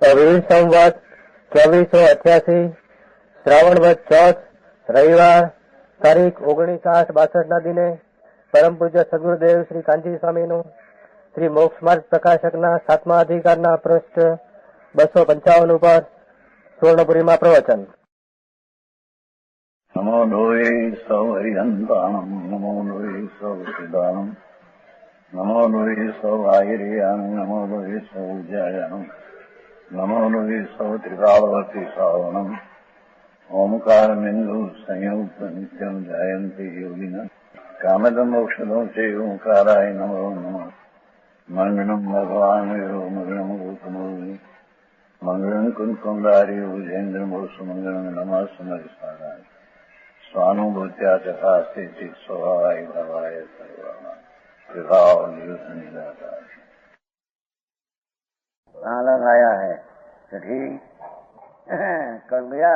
अभी संवत 2488 શ્રાવણ વદ ચોથ રવિવાર તારીખ 19/8/62 દિને પરમ પૂજ્ય સદગુરુદેવ શ્રી કાંજી સ્વામીનું શ્રી મોક્ષ માર્ગ પ્રકાશકના 7મા અધિકારના પૃષ્ઠ 255 ઉપર સુવર્ણપુરીમાં પ્રવચન. નમો લોહે સૌ હરિહંતાણમ નમો લોહે સૌ સિદ્ધાણમ નમો લોહે સૌ આયર્યાણમ નમો લોહે સૌ જયાણમ નમો લોહે સૌ ત્રિકાળવતી શ્રાવણમ ઓમકારમિંદુ સંયુક્ત નિત્યમ જયંતિ યોગિન કામદમ મોક્ષદો સે ઓંકારાય નમો નમઃ. મંગળમ ભગવાન વિરો મંગળમ ગોતમોહિ મંગળમ કુંકુમધારી ભુજેન્દ્રમો સુમંગળમ નમઃ સમરિસારાય स्वानुभूत्या तथा स्थिति स्वभावाय भवाय सर्वमा विभाव नियुक्त निराकार. अलग आया है तो ठीक कर गया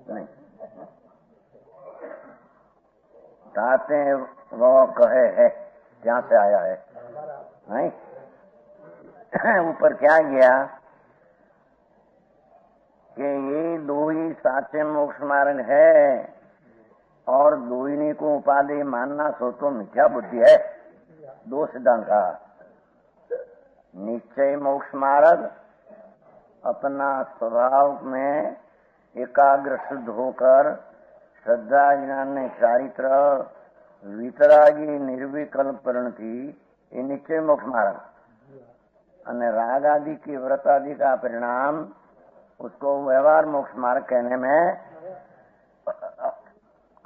नहीं ताते वो कहे है क्या से आया है नहीं ऊपर क्या गया कि ये दो ही साचे मोक्ष मार्ग है और दोहिनी को उपाधि मानना सो तो मिथ्या बुद्धि है. दो सिद्धांत का निश्चय मोक्ष मार्ग अपना स्वभाव में एकाग्र शुद्ध होकर श्रद्धा ज्ञान ने चारित्र वितरागी निर्विकल्प परिणति ये निश्चय मोक्ष मार्ग और राग आदि की व्रत आदि का परिणाम उसको व्यवहार मोक्ष मार्ग कहने में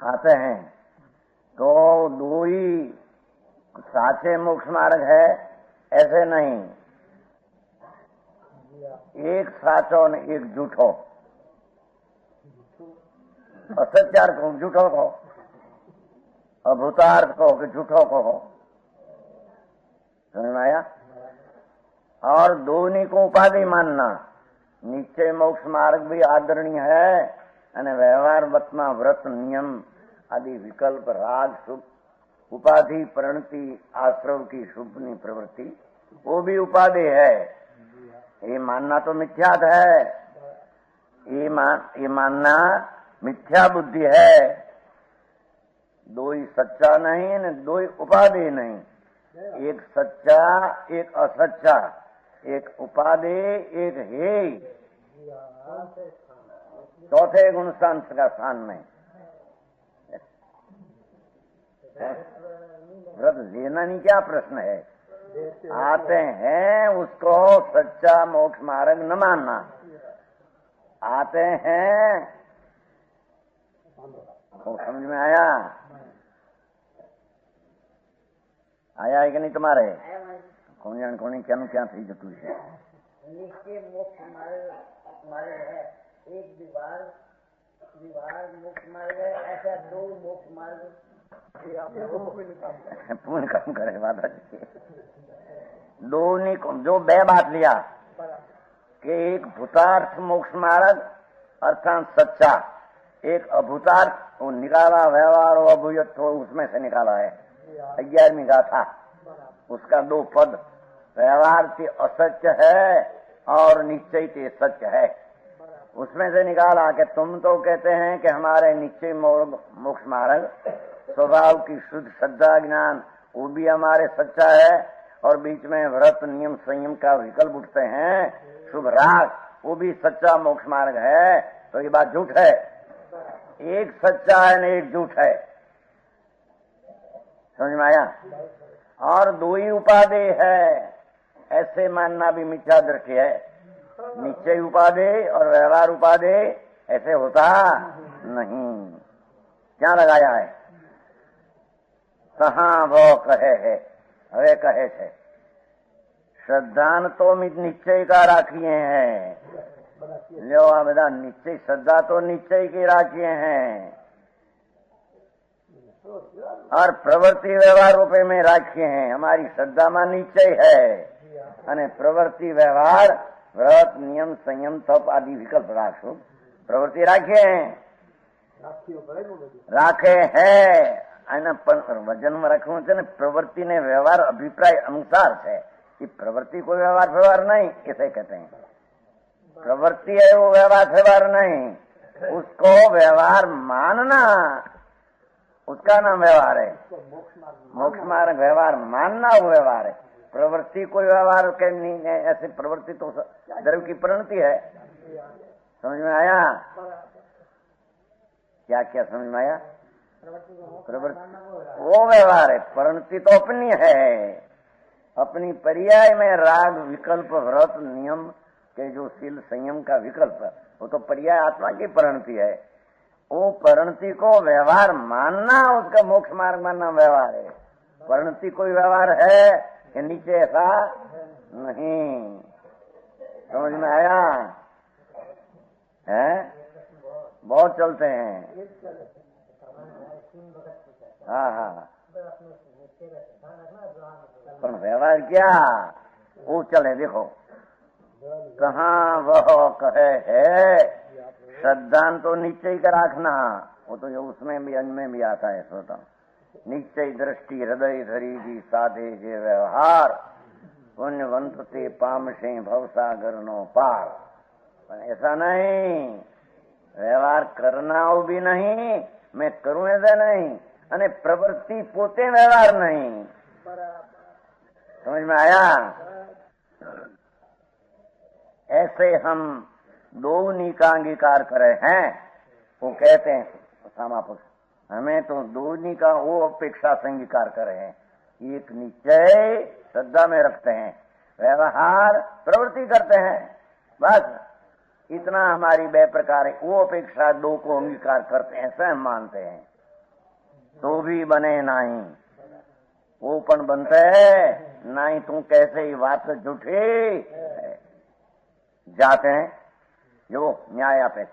आते हैं. तो दो ही साचे मोक्ष मार्ग है ऐसे नहीं, एक साचो और एक झूठो. असत्यार्थ को झूठो को, अभूतार्थ को कि झूठो को समझ में आया. और दोनों को उपाधि मानना निश्चय मोक्ष मार्ग भी आदरणीय है અને વ્યવહાર વતમાં વ્રત નિયમ આદि વિકલ્પ રાગ શુભ उपाधि परिणति आश्रव की शुभनी प्रवृत्ति वो भी उपाधि है. ये मानना तो मिथ्यात है, ये मानना मिथ्या बुद्धि है. दो ही सच्चा नहीं न दो ही उपाधि नहीं, एक सच्चा एक असच्चा, एक उपाधि एक है. चौथे गुण संत का स्थान में व्रत लेना नहीं क्या प्रश्न है. आते हैं उसको सच्चा मोक्ष मार्ग न मानना. आते हैं वो समझ में आया है कि नहीं तुम्हारे कौन जान कौन क्या थी जतु है. निश्चय मोक्ष मार्ग है, एक विभाग मोक्ष मार्ग है, ऐसा दो मोक्ष मार्ग पूर्ण काम करे. बात अच्छी दो ने जो बे बात लिया कि एक भूतार्थ मोक्ष मार्ग अर्थात सच्चा, एक अभूतार्थ वो निकाला व्यवहार और अभूयत हो उसमें से निकाला है. 11वीं गाथा उसका दो पद व्यवहार से असत्य है और निश्चय से सत्य है. उसमें से निकाला कि तुम तो कहते हैं कि हमारे निश्चय मोक्ष मार्ग स्वभाव की शुद्ध श्रद्धा ज्ञान वो भी हमारे सच्चा है और बीच में व्रत नियम संयम का विकल्प उठते हैं शुभ राग वो भी सच्चा मोक्ष मार्ग है. तो ये बात झूठ है. एक सच्चा है न एक झूठ है. समझ में आया. और दो ही उपाधि है ऐसे मानना भी मिथ्या दृष्टि है. निश्चय उपाधि और व्यवहार उपाधि ऐसे होता नहीं. क्या लगाया है कहाँ वो कहे है હવે કહે છે શ્રદ્ધાન તો નિશ્ચય का राखिए हैं. लो आ બધા निश्चय श्रद्धा तो निश्चय की राखिए हैं और प्रवृत्ति व्यवहार रूपे में राखिए हैं. हमारी श्रद्धा में निश्चय है અને प्रवृत्ति व्यवहार व्रत नियम संयम तप आदि विकल्प राखो प्रवृत्ति राखे है वजन में रखવું છે ને પ્રવૃત્તિ ને વ્યવહાર અભિપ્રાય અનુસાર છે. ये प्रवृत्ति कोई व्यवहार नहीं, इसे कहते हैं। प्रवृत्ति है वो व्यवहार नहीं, उसको व्यवहार मानना, उसका नाम व्यवहार है। मोक्ष मार्ग व्यवहार मानना वो व्यवहार है। प्रवृत्ति कोई व्यवहार के नहीं है, ऐसे प्रवृत्ति तो द्रव्य की परिणति है। समझ में आया? क्या क्या समझ में आया? प्रवृत्ति वो व्यवहार है, परिणति तो अपनी है। अपनी पर्याय में राग, विकल्प, व्रत, नियम के जो शील संयम का विकल्प, वो तो पर्याय आत्मा की परिणति है। वो परिणति को व्यवहार मानना, उसका मोक्ष मार्ग मानना व्यवहार है। परिणति कोई व्यवहार है कि नीचे ऐसा नहीं। समझ में आया? है बहुत चलते हैं। हाँ हाँ, पर व्यवहार क्या वो चले। देखो कहाँ वह कहे है, श्रद्धान तो निश्चय का रखना, वो तो जो उसमें भी अन्य में भी आता है। श्रोता निश्चय दृष्टि हृदय धरी जी साधे जे व्यवहार, पुण्यवंत ते पामशे भवसागर नो पार। ऐसा नहीं, व्यवहार करना हो भी नहीं, मैं करूं ऐसा नहीं, अने प्रवृत्ति पोते व्यवहार नहीं। समझ में आया? ऐसे हम दोनी का अंगीकार करे हैं। वो कहते हैं समापक, हमें तो दोनी का वो अपेक्षा से अंगीकार करे हैं। एक निश्चय श्रद्धा में रखते हैं, व्यवहार प्रवृत्ति करते हैं, बस इतना हमारी वे प्रकार है। वो अपेक्षा दो को अंगीकार करते हैं, ऐसा हम मानते हैं, तो भी बने नहीं। वो पण बनते है नहीं, तू कैसे ही बात झूठी जाते हैं। जो न्याय पे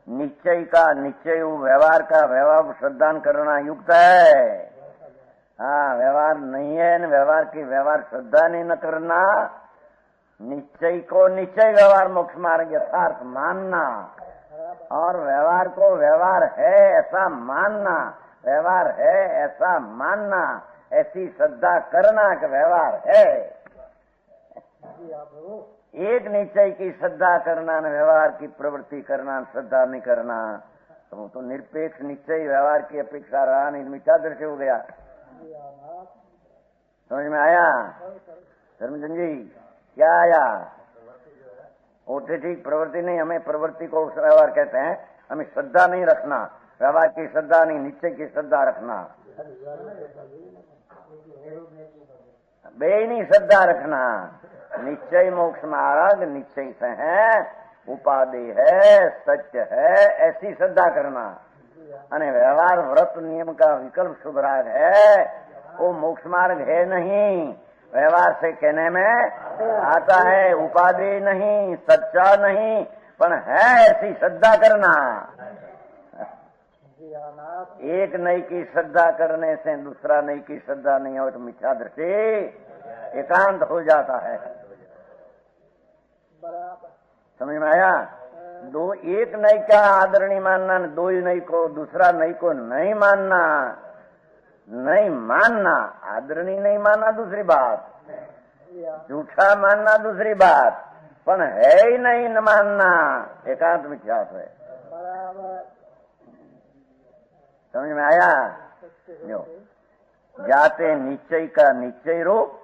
निश्चय का निश्चय, व्यवहार का व्यवहार श्रद्धान करना युक्त है। हाँ, व्यवहार नहीं है न व्यवहार की व्यवहार श्रद्धा नहीं न करना। निश्चय को निश्चय व्यवहार मोक्ष मार्ग यथार्थ मानना, और व्यवहार को व्यवहार है ऐसा मानना, व्यवहार है ऐसा मानना, ऐसी श्रद्धा करना कि व्यवहार है। एक निश्चय की श्रद्धा करना न व्यवहार की प्रवृत्ति करना, श्रद्धा नहीं करना, तो तो निरपेक्ष निश्चय व्यवहार की अपेक्षा रहा नहीं, मिथ्या दृष्टि हो गया। समझ में आया? धर्मचंद जी क्या आया? वो ठीक प्रवृत्ति नहीं, हमें प्रवृत्ति को व्यवहार कहते हैं। हमें श्रद्धा नहीं रखना, व्यवहार की श्रद्धा नहीं, निश्चय की श्रद्धा रखना। बे नहीं श्रद्धा रखना। निश्चय मोक्ष मार्ग निश्चय से है, उपाधि है, सत्य है, ऐसी श्रद्धा करना। अने व्यवहार व्रत नियम का विकल्प शुभ राग है, वो मोक्ष मार्ग है नहीं। व्यवहार से कहने में आता है, उपाधि नहीं, सच्चा नहीं, पर है ऐसी श्रद्धा करना। एक नई की श्रद्धा करने से दूसरा नई की श्रद्धा नहीं हो तो मिथ्या दृष्टि एकांत हो जाता है। समझ में आया? दो एक नई का आदरणीय मानना, दो ही नई को दूसरा नई को नहीं मानना। नहीं मानना, आदरणीय नहीं मानना दूसरी बात, झूठा मानना दूसरी बात, पर है ही नहीं न मानना, एकांत मिथ्या है। समझ में आया? जो जाते निश्चय का निश्चय रूप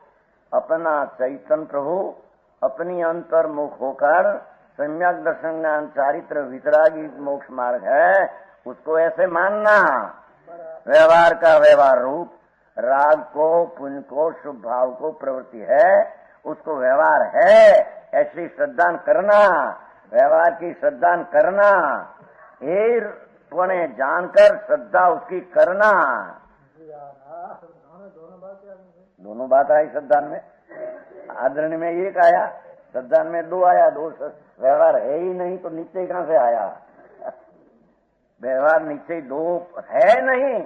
अपना चैतन्य प्रभु अपनी अंतर्मुख होकर सम्यक दर्शन ज्ञान चारित्र वितरागी मोक्ष मार्ग है, उसको ऐसे मानना। व्यवहार का व्यवहार रूप राग को, पुण्य को, शुभ भाव को प्रवृत्ति है, उसको व्यवहार है ऐसी श्रद्धा करना, व्यवहार की श्रद्धा करना, ये पुणे जानकर श्रद्धा उसकी करना। दोनों बात आई श्रद्धा में। आदरण में एक आया, श्रद्धा में दो आया। दो व्यवहार है ही नहीं तो निश्चय कहां से आया? व्यवहार निश्चय दो है नहीं,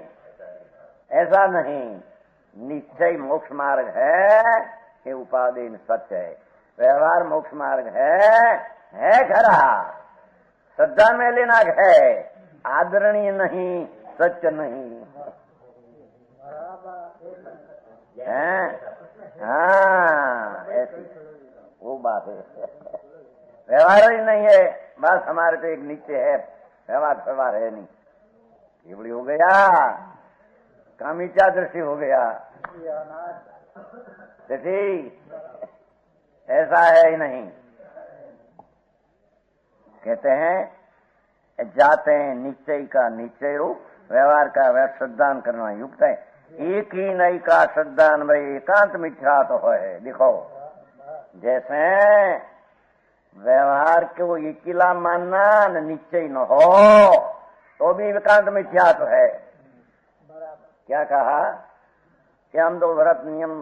ऐसा नहीं। निश्चय मोक्ष मार्ग है, ये उपाधि सत्य है। व्यवहार मोक्ष मार्ग है खरा, श्रद्धा में लेना है, आदरणीय नहीं, सत्य नहीं है। हाँ, वो बात है। व्यवहार ही नहीं है, बस हमारे तो एक नीचे है, व्यवहार है नहीं। केवली हो गया, कामीचा दृष्टि हो गया, ठीक ऐसा है ही नहीं। कहते हैं जाते हैं निश्चय का निश्चय रूप, व्यवहार का व्यवहार श्रद्धान करना युक्त है। एक ही नहीं का श्रद्धान भाई एकांत मिथ्या तो है। देखो जैसे व्यवहार को एकिला मानना न निश्चय न हो तो भी एकांत मिथ्या तो है। क्या कहा कि हम दो व्रत नियम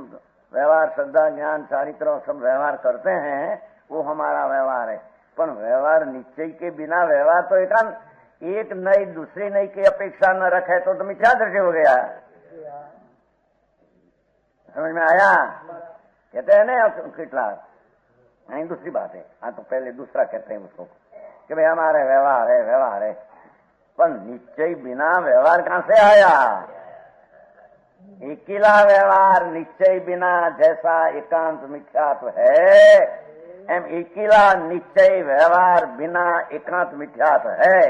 व्यवहार श्रद्धा ज्ञान चारित्र सब व्यवहार करते हैं, वो हमारा व्यवहार है। पर व्यवहार निश्चय के बिना व्यवहार तो एकांत, एक नई दूसरी नई की अपेक्षा न रखे तो मिथ्या दृष्टि हो गया। समझ में आया? कहते हैं ना कितला नहीं, दूसरी बात है। हाँ तो पहले दूसरा कहते हैं उसको कि भाई हमारे व्यवहार है, पर निश्चय बिना व्यवहार कहां से आया? एकिला व्यवहार निश्चय बिना जैसा एकांत मिथ्यात्व है, एम एकिला निश्चय व्यवहार बिना एकांत मिथ्यात्व है।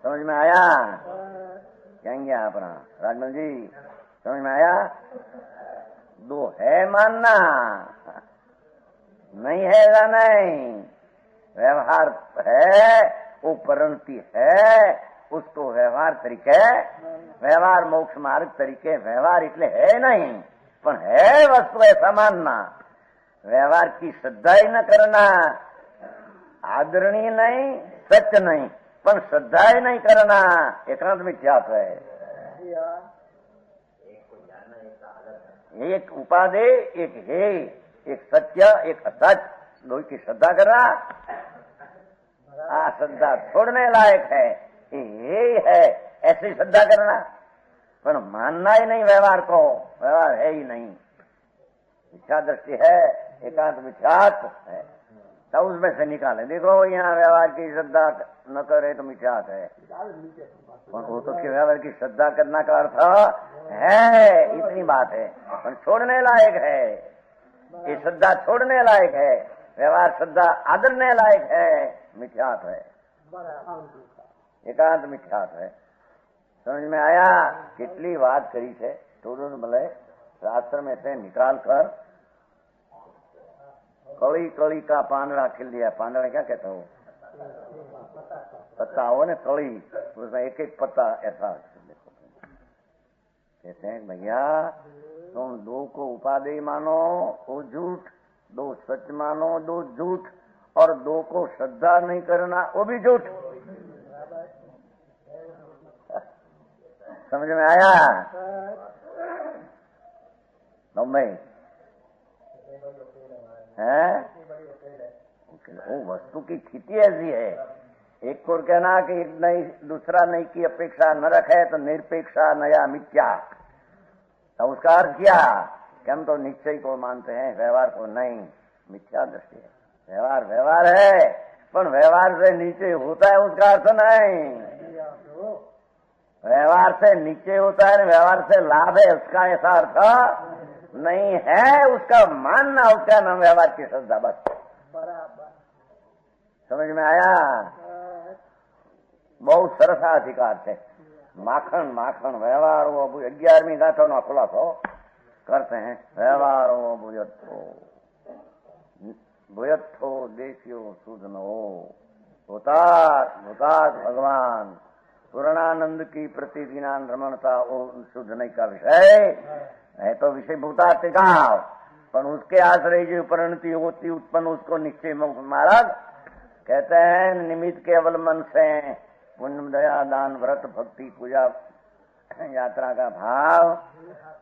समझ में आया? कहेंगे अपना राजमल जी, समझ में आया? दो है मानना, नहीं है या नहीं? व्यवहार है, वो परंती है, उसको व्यवहार तरीके, व्यवहार मोक्ष मार्ग तरीके व्यवहार इसलिए है नहीं, पर है वस्तु ऐसा मानना। व्यवहार की श्रद्धा ही न करना, आदरणीय नहीं, सत्य नहीं, पर श्रद्धा ही नहीं करना, एकांत मिथ्यात्व है। एक उपाधि, एक है, एक सत्य, एक असत्य, दो की श्रद्धा करना श्रद्धा छोड़ने लायक है, ये है ऐसी श्रद्धा करना, पर मानना ही नहीं व्यवहार को, व्यवहार है ही नहीं, मिथ्या दृष्टि है, एकांत मिथ्यात है, तो उसमें से निकाले। देखो यहाँ व्यवहार की श्रद्धा न करे तो मिथ्यात है, वो तो व्यवहार की श्रद्धा करना का अर्थ है, इतनी बात है, पर छोड़ने लायक है, ये श्रद्धा छोड़ने लायक है, व्यवहार श्रद्धा आदरने लायक है, मिथ्यात है, एकांत मिथ्यात है। समझ में आया? कितनी बात करी थे तो भले शास्त्र में से निकाल कर कड़ी कड़ी का पांदड़ा खिल दिया। पांदड़ा क्या कहता हो? पत्ता हो ना कड़ी, उसमें एक एक पत्ता ऐसा। देखो कहते हैं भैया तुम दो को उपाधि मानो वो झूठ, दो सच मानो दो झूठ, और दो को श्रद्धा नहीं करना वो भी झूठ। समझ में आया? मुंबई है वो वस्तु की स्थिति ऐसी है, एक को कहना कि एक नहीं दूसरा नहीं की अपेक्षा न रखे तो निरपेक्षा नया मिथ्या, तो उसका अर्थ क्या कि हम तो निश्चय को मानते हैं, व्यवहार को नहीं, मिथ्या दृष्टि है। व्यवहार है, पर व्यवहार से नीचे होता है उसका अर्थ नहीं। व्यवहार से नीचे होता है, व्यवहार से लाभ है उसका ऐसा अर्थ नहीं है। उसका मानना, उसका नाम व्यवहार की श्रद्धा, बस। समझ में आया? बहुत सरस अधिकार थे। माखन माखन व्यवहार वो 11वीं गाथों नो खुलासो करते हैं। व्यवहार वो भूयत्थो देशियो सूदनो भूतात् भगवान पूर्णानंद की प्रतिदिनान रमणता वो शुद्धने का विषय है, तो विषय भूतार्थ का, पर उसके आश्रय जो परिणति होती उत्पन्न उसको निश्चय महाराज कहते हैं। निमित्त के अवलंबन से पुण्य दया दान व्रत भक्ति पूजा यात्रा का भाव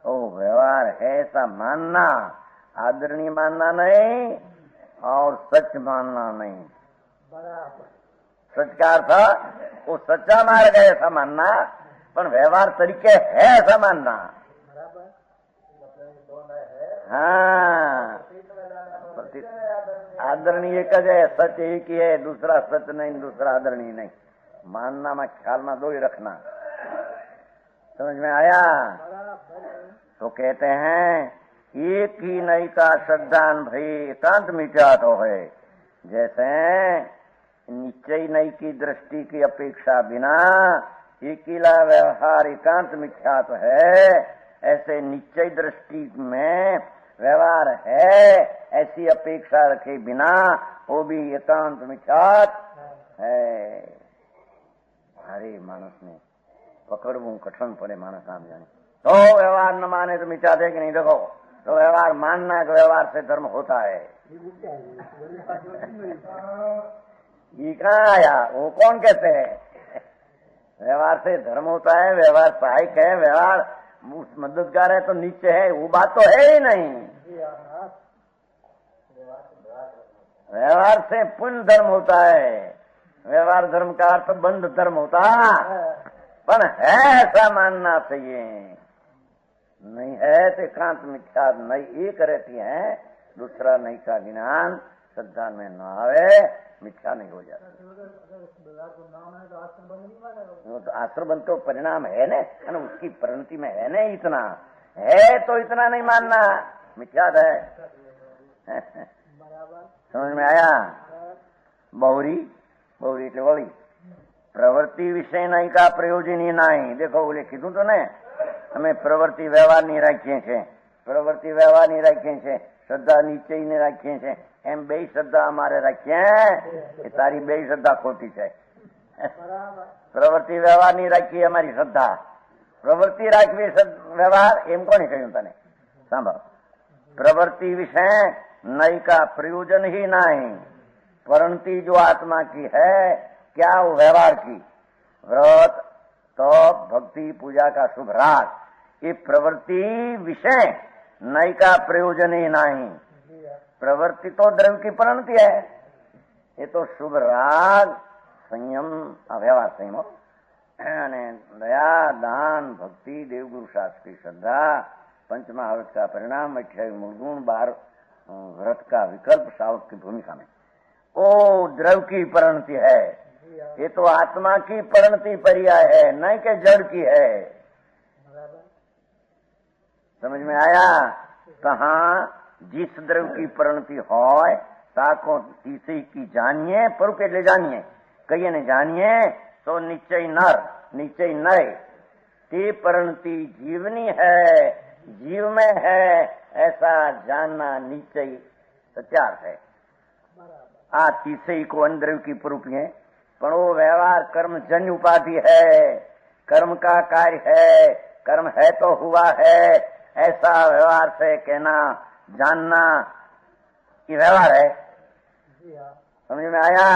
वो व्यवहार है ऐसा मानना, आदरणीय मानना नहीं और सच मानना नहीं। सच का अर्थ वो सच्चा मार्ग है ऐसा मानना, पर व्यवहार तरीके है ऐसा मानना। हाँ, आदरणीय एक है, सच एक ही है, दूसरा सच नहीं, दूसरा आदरणीय नहीं। मानना में ख्याल में दो ही रखना। समझ में आया? तो कहते हैं एक ही नई का श्रद्धान भई एकांत मिथ्या तो है। जैसे निश्चय नई की दृष्टि की अपेक्षा बिना एकीला व्यवहार एकांत मिथ्या तो है, ऐसे निश्चय दृष्टि में व्यवहार है ऐसी अपेक्षा रखे बिना वो भी एकांत मिथ्यात है। अरे मानस ने पकड़વું कठिन पड़े, मानस आप जाने। तो व्यवहार न माने तो मिथ्या है कि नहीं? देखो तो व्यवहार मानना है कि व्यवहार से धर्म होता है, ये कहाँ आया? वो कौन कहते हैं व्यवहार से धर्म होता है? व्यवहार सहायक है, व्यवहार मददगार है तो नीचे है, वो बात तो है ही नहीं। व्यवहार से पुण्य धर्म होता है, व्यवहार धर्म का अर्थ बंध धर्म होता पर है ऐसा मानना चाहिए। नहीं है तो एकांत मिथ्या नहीं एक रहती है, दूसरा नहीं का ज्ञान श्रद्धा में न आवे मिथ्या नहीं हो जाता। तो आश्रबंध तो परिणाम है न, उसकी परिणति में है न, इतना है तो इतना नहीं मानना मिथ्या है। समझ में आया? बहुरी बहुरी એટલે વળી પ્રવૃત્તિ વિશે નહીં કા પ્રયોજની નહીં। देखो બોલે કીધું તો ને અમે પ્રવૃત્તિ વ્યવહારની રાખીએ છીએ, પ્રવૃત્તિ વ્યવહારની રાખીએ છીએ, શ્રદ્ધા નિશ્ચયની રાખીએ છીએ, એમ બે શ્રદ્ધા અમારે રાખીએ એ તારી બે શ્રદ્ધા ખોટી છે। પ્રવૃત્તિ વ્યવહારની રાખીએ અમારી શ્રદ્ધા, પ્રવૃત્તિ રાખવી વ્યવહાર એમ કોણે કહ્યું તને? સાંભળ, प्रवृत्ति विषय नई का प्रयोजन ही नहीं, परिणति जो आत्मा की है क्या वो व्यवहार की, व्रत तप भक्ति पूजा का शुभ राग, ये प्रवृत्ति विषय नई का प्रयोजन ही नहीं। प्रवृत्ति तो द्रव्य की परिणति है, ये तो शुभ राग संयम व्यवहार संयम दया दान भक्ति देवगुरु शास्त्र की श्रद्धा पंचमहाव्रत का परिणाम 28 मूलगुण 12 व्रत का विकल्प सावक की भूमिका में ओ द्रव्य की परिणति है। ये तो आत्मा की परिणति पर्याय है, नहीं के जड़ की है। समझ में आया? कहाँ जिस द्रव्य की परिणति हो ताको तीसरी की जानिए पर के ले जानिए, कहिए ने जानिए तो निश्चय नर निश्चय नय ते परिणति जीवनी है, जीव में है ऐसा जानना निश्चय सत्यार्थ है। आ तीसरी को अंदर की प्ररूप है, पर वो व्यवहार कर्म जन्य उपाधि है, कर्म का कार्य है, कर्म है तो हुआ है ऐसा व्यवहार से कहना जानना कि व्यवहार है। समझ में आया?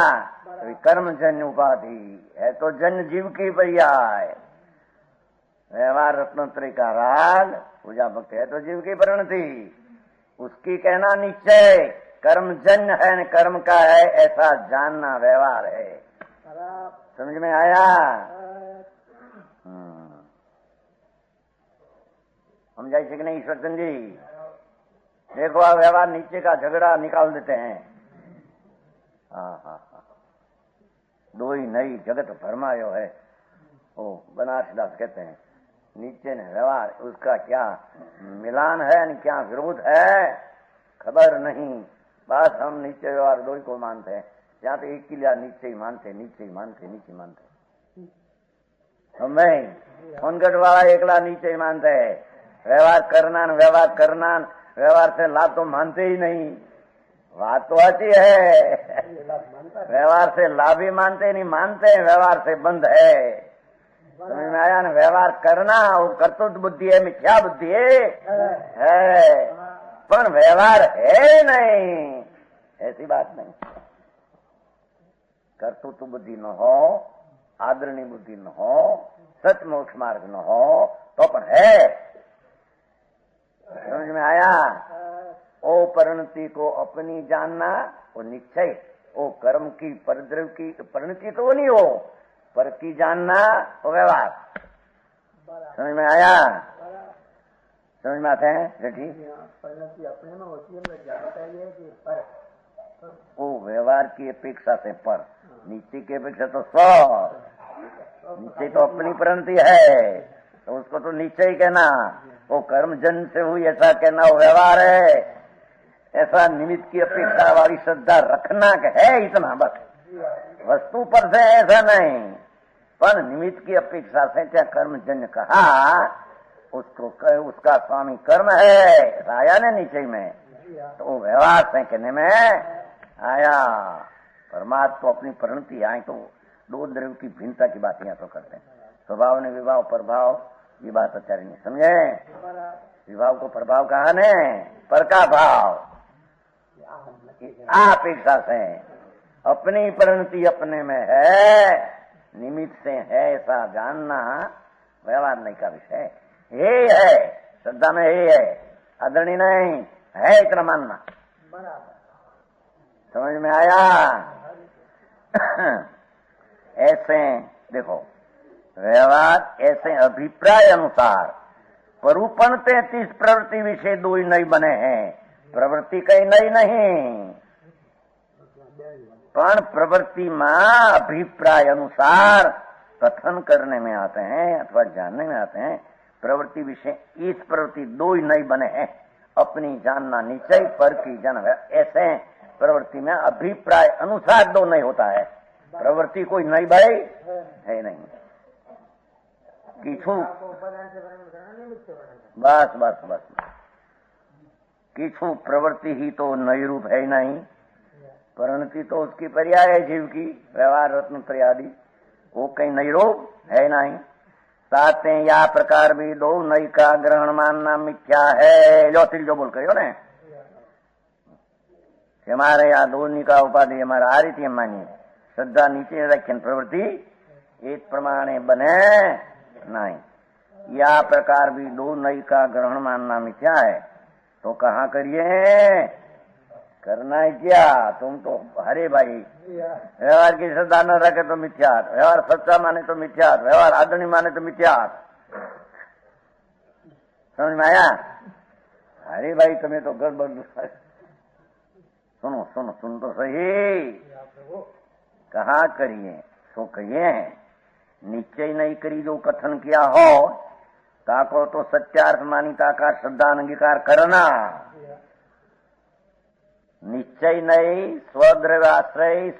तो कर्म जन्य उपाधि है तो जन्य जीव की पर्याय, व्यवहार रत्नोत्तरी का राग पूजा भक्ति है तो जीव की परिणति, उसकी कहना निश्चय कर्म जन्य है कर्म का है ऐसा जानना व्यवहार है। समझ में आया? हम जैसे कि नहीं ईश्वरचंद जी देखो आप व्यवहार नीचे का झगड़ा निकाल देते हैं। हाँ दो ही नई जगत फरमायो है, वो बनारसदास कहते हैं नीचे ने व्यवहार उसका क्या मिलान है न क्या विरोध है खबर नहीं, बस हम नीचे व्यवहार दो ही को मानते हैं। यहाँ तो एक किला नीचे ही मानते नीचे ही मानते नीचे मानते, हमें उनगढ़ वाला एकला नीचे ही मानते है। व्यवहार करना व्यवहार से लाभ तो मानते ही नहीं, बात तो आती है व्यवहार से लाभ ही मानते नहीं, मानते हैं व्यवहार से बंद है। समझ में आया ना? व्यवहार करना वो कर्तव्य बुद्धि है, मिथ्या बुद्धि है पर व्यवहार है नहीं, ऐसी बात नहीं। कर्तृत्व बुद्धि न हो, आदरणीय बुद्धि न हो, सच मोक्ष मार्ग न हो तो पर है। समझ में आया? ओ परिणति को अपनी जानना, वो निश्चय, वो कर्म की परद्रव्य की परिणति तो वो नहीं हो, पर की जानना वो व्यवहार। समझ में आया? समझ में आते हैं रेठी? परिणति अपने में होती है, मैं जानता है कि पर वो व्यवहार की अपेक्षा से पर, नीचे की अपेक्षा तो स्व, नीचे तो अपनी परिणति है, तो उसको तो नीचे ही कहना, वो कर्म जन्म से हुई ऐसा कहना वो व्यवहार है। ऐसा निमित्त की अपेक्षा वाली श्रद्धा रखना है इतना बस, वस्तु पर से ऐसा नहीं, पर निमित्त की अपेक्षा से क्या कर्म जन्य कहा, उसको उसका स्वामी कर्म है आया ने नीचे में, तो वो व्यवहार से कहने में आया। परमात्मा तो अपनी परिणति आए तो दो द्रव्य की भिन्नता की बात यहाँ तो करते हैं। स्वभाव ने विभाव प्रभाव ये बात आचार्य नहीं समझे। विभाव को प्रभाव कहा ने, पर का भाव अपेक्षा से अपनी परिणति अपने में है, निमित्त से है ऐसा जानना व्यवहार नहीं का विषय। ये है श्रद्धा में, ये है आदरणीय नहीं है इतना मानना। समझ में आया? ऐसे देखो व्यवहार ऐसे अभिप्राय अनुसार परूपण 33 प्रवृत्ति विषय दो ही नहीं बने हैं। प्रवृत्ति कई नहीं, पण प्रवृत्ति में अभिप्राय अनुसार कथन करने में आते हैं अथवा जानने में आते हैं। प्रवृत्ति विषय इस प्रवृत्ति दो ही नहीं बने हैं, अपनी जानना निश्चय पर की जन है। ऐसे प्रवृत्ति में अभिप्राय अनुसार दो नहीं होता है। प्रवृत्ति कोई नहीं भाई है नहीं, किछु बस बस बस किछु प्रवृत्ति ही तो नई रूप है नहीं, परिणति तो उसकी पर्याय है जीव की, व्यवहार रत्न आदि वो कहीं नई रूप है नहीं। साते या प्रकार भी दो नई का ग्रहण मानना मिथ्या है। जो बोल कहो ने हमारे यहाँ दो नी का उपाधि हमारा आ रही थी, मानिए श्रद्धा नीचे रखन प्रवृत्ति एक प्रमाणे बने नहीं। या प्रकार भी दो नई का ग्रहण मानना मिथ्या है, तो कहाँ करिए करना है क्या? तुम तो हरे भाई व्यवहार की श्रद्धा न रखे तो मिथ्यात, व्यवहार सच्चा माने तो मिथ्यात, व्यवहार आदरणीय माने तो मिथ्यात। समझ में आया? अरे भाई तुम्हें तो गड़बड़। सुनो सुनो सुन तो सही, कहा करिए सो कहिए निश्चय नहीं करी जो कथन किया हो, ताको तो सत्यार्थ मानिता का श्रद्धा अंगीकार करना। निश्चय नहीं स्वद्रव्याश्रय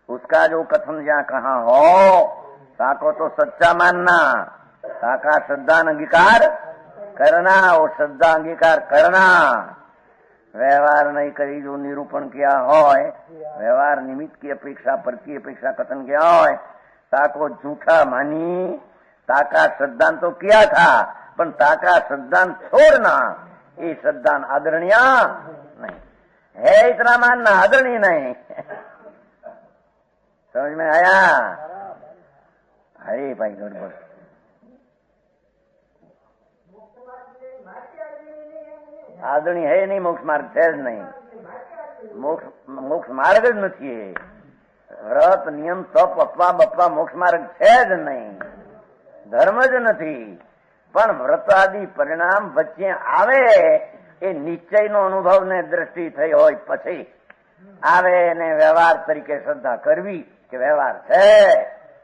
उसका जो कथन जहाँ कहा हो, ताको तो सच्चा मानना, ताका श्रद्धा अंगीकार करना, वो श्रद्धा अंगीकार करना। व्यवहार नहीं करी जो निरूपण किया हो, व्यवहार निमित्त की अपेक्षा पर की अपेक्षा कथन किया हो, ताको झूठा मानी, ताका श्रद्धान तो किया था, पर ताका श्रद्धान छोड़ना, ये श्रद्धान आदरणीय नहीं है, इतना मानना आदरणीय नहीं। समझ में आया? अरे भाई गड़बड़। आदरणीय है नहीं, मोक्ष मार्ग है नहीं, मोक्ष मार्ग ज नहीं। व्रत नियम तप अपवा बपवा मोक्ष मार्ग है ज नहीं, धर्म ज नहीं। पण व्रत आदि परिणाम वच्चे आवे ए निश्चय नो अनुभव ने दृष्टि थई होय पछी आवे ने व्यवहार तरीके श्रद्धा करवी के व्यवहार है,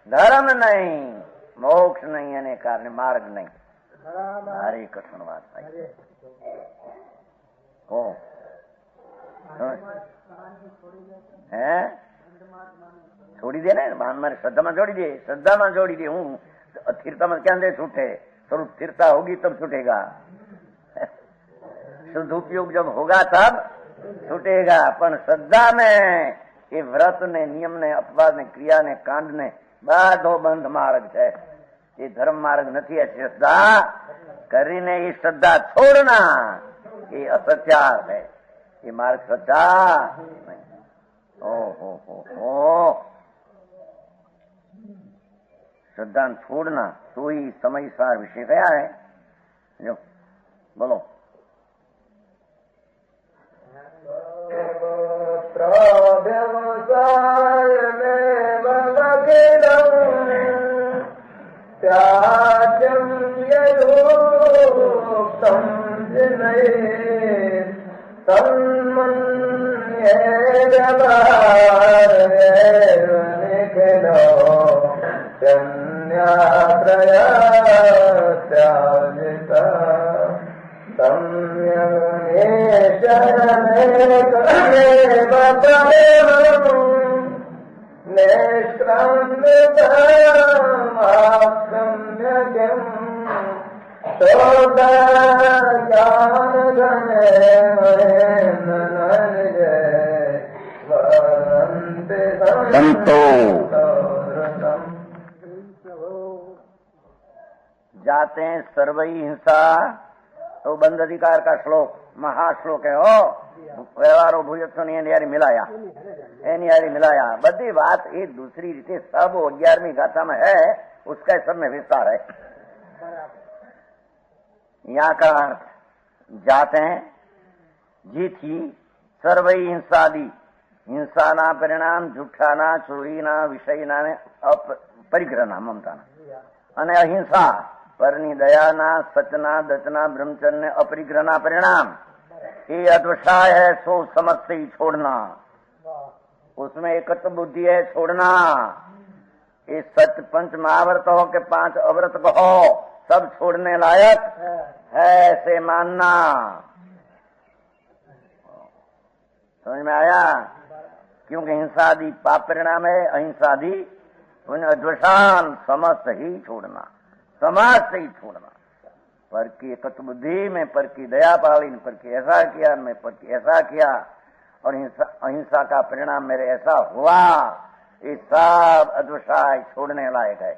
धर्म नहीं, मोक्ष नहीं, एने कारणे मार्ग नहीं। हरे कठिन बात भाई हो है, छोड़ी दे ना बान मारे श्रद्धा में जोड़ी दे, श्रद्धा में जोड़ी दे। हूँ स्थिरता में क्या दे छूटे, स्वरूप स्थिरता होगी तब छूटेगा, शुद्ध उपयोग जब होगा तब छूटेगा। पर श्रद्धा में ये व्रत ने नियम ने अपवाद ने क्रिया ने कांड ने बाधो बंध मार्ग है, ये धर्म मार्ग नहीं है। श्रद्धा करीने ये श्रद्धा छोड़ना ये असत्यार है, ये मार्ग सच्चा नहीं। ओ श्रद्धा छोड़ना तो ही समय सार विषय गया है। जो बोलो त्याज्यं यदोक्तं जिनैः तन्मन्येदभारेण निखिलो जन्यात्रया जाते हैं सर्वई हिंसा तो बंद अधिकार का श्लोक महाश्लोक है हो व्यवहारो भूयत्व मिलाया बड़ी बात एक दूसरी रीते सब 11वीं गाथा में है उसका सब में विस्तार है। यहाँ का अर्थ जाते हैं जीथी सर्वई हिंसादि हिंसाना परिणाम जूठाना चोरीना विषयना ने परिग्रहना ममताना અને અહિંસા પરની દયાના સચના દચના બ્રહ્મચર્ય अपरिग्रहना परिणाम ये अद्वसाय है सो समझते ही छोड़ना उसमें एकत्व बुद्धि है छोड़ना ये सच पंच महाव्रत हो के 5 अव्रत को हो सब छोड़ने लायक है ऐसे मानना। समझ में आया क्योंकि हिंसादि पाप परिणाम है अहिंसादि अद्वसान समस्त ही छोड़ना समाज से ही छोड़ना पर की एकत्व बुद्धि में पर की दया पाली पर की ऐसा किया मैं पर की ऐसा किया और अहिंसा का परिणाम मेरे ऐसा हुआ ये सब अद्वसाय छोड़ने लायक है।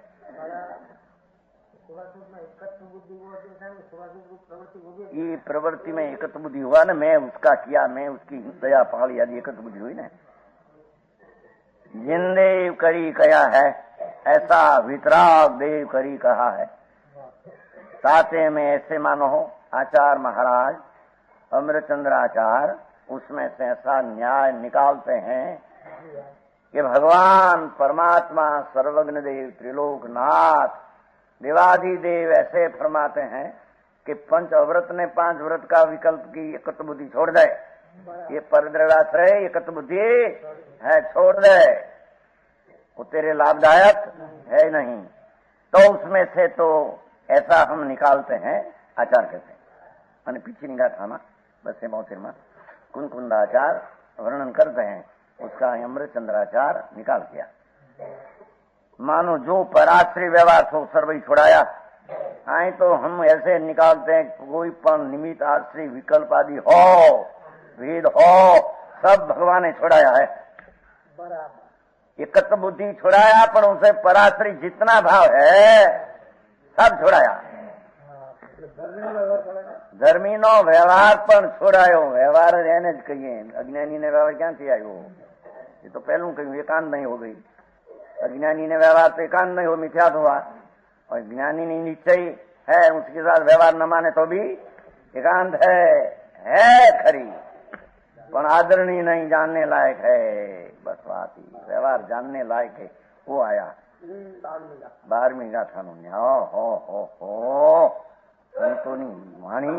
ये प्रवृत्ति में एकत्व बुद्धि हुआ ना मैं उसका किया मैं उसकी दया पाली आदि एकत्व बुद्धि हुई ना जिनदेव करी कया है ऐसा वितराग देव करी कहा है। साथे में ऐसे मानो हो आचार्य महाराज अमृतचंद्राचार्य उसमें से ऐसा न्याय निकालते हैं कि भगवान परमात्मा सर्वज्ञ देव त्रिलोकनाथ देवाधिदेव ऐसे फरमाते हैं कि पंच अव्रत ने 5 व्रत का विकल्प की एकत्व बुद्धि छोड़ दे ये परद्रवाश्रय एकत्व बुद्धि है छोड़ दे वो तेरे लाभदायक है नहीं तो उसमें से तो ऐसा हम निकालते हैं आचार कहते हैं અને पीछे निगाह थाना बस 72 में कुंकुंदाचार वर्णन करते हैं उसका अमृतचंद्राचार निकाल दिया मानो जो पराश्री व्यवहार हो सर्वई छोड़ाया आए तो हम ऐसे निकालते हैं कोई पण निमित्त आश्री विकल्प आदि हो भेद हो सब भगवान ने छोड़ाया है एकत्व बुद्धि छोड़ाया पर उसे पराश्री जितना भाव है सब छोड़ाया धर्मी नो व्यवहार पण छोड़ायो व्यवहार એને જ કહીએ અજ્ઞાની ને વ્યવહાર ક્યાંથી આવ્યો ये तो पहलू કહ્યું एकांत नहीं हो गई अज्ञानी ने व्यवहार तो एकांत नहीं हो मिथ्यात हुआ और ज्ञानी ने निश्चय है उसके साथ व्यवहार न माने तो भी एकांत है खरी पर आदरणीय नहीं जानने लायक है बस बात ही व्यवहार जानने लायक है वो आया 12वीं गाथा नो हो संतोनी वाणी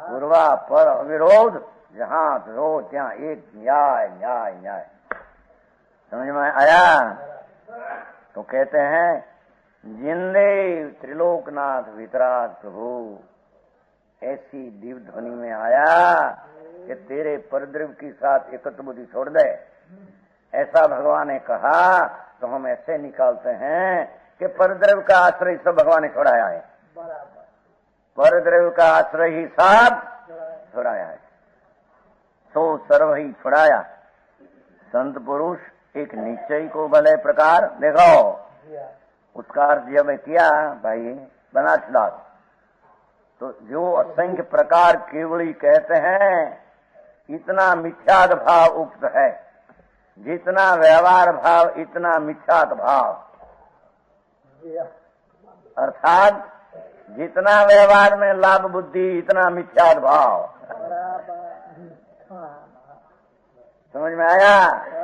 पूर्वा पर अविरोध जहाँ रो ત્યાં एक न्याय न्याय न्याय समझ में आया। तो कहते हैं जिंदेव त्रिलोकनाथ वितराग प्रभु ऐसी दिव्य ध्वनि में आया कि तेरे परद्रव्य के साथ एकत्व बुद्धि छोड़ दे ऐसा भगवान ने कहा तो हम ऐसे निकालते हैं कि परद्रव्य का आश्रय सब भगवान ने छोड़ाया है परद्रव्य का आश्रय ही सब छोड़ाया है तो सर्व ही छोड़ाया। संत पुरुष एक निश्चय को भले प्रकार देखो उसका अर्थ जब किया भाई बना छुड़ा तो जो असंख्य प्रकार केवली कहते हैं इतना मिथ्यात भाव उक्त है जितना व्यवहार भाव इतना मिथ्यात भाव अर्थात जितना व्यवहार में लाभ बुद्धि इतना मिथ्यात भाव समझ में आया।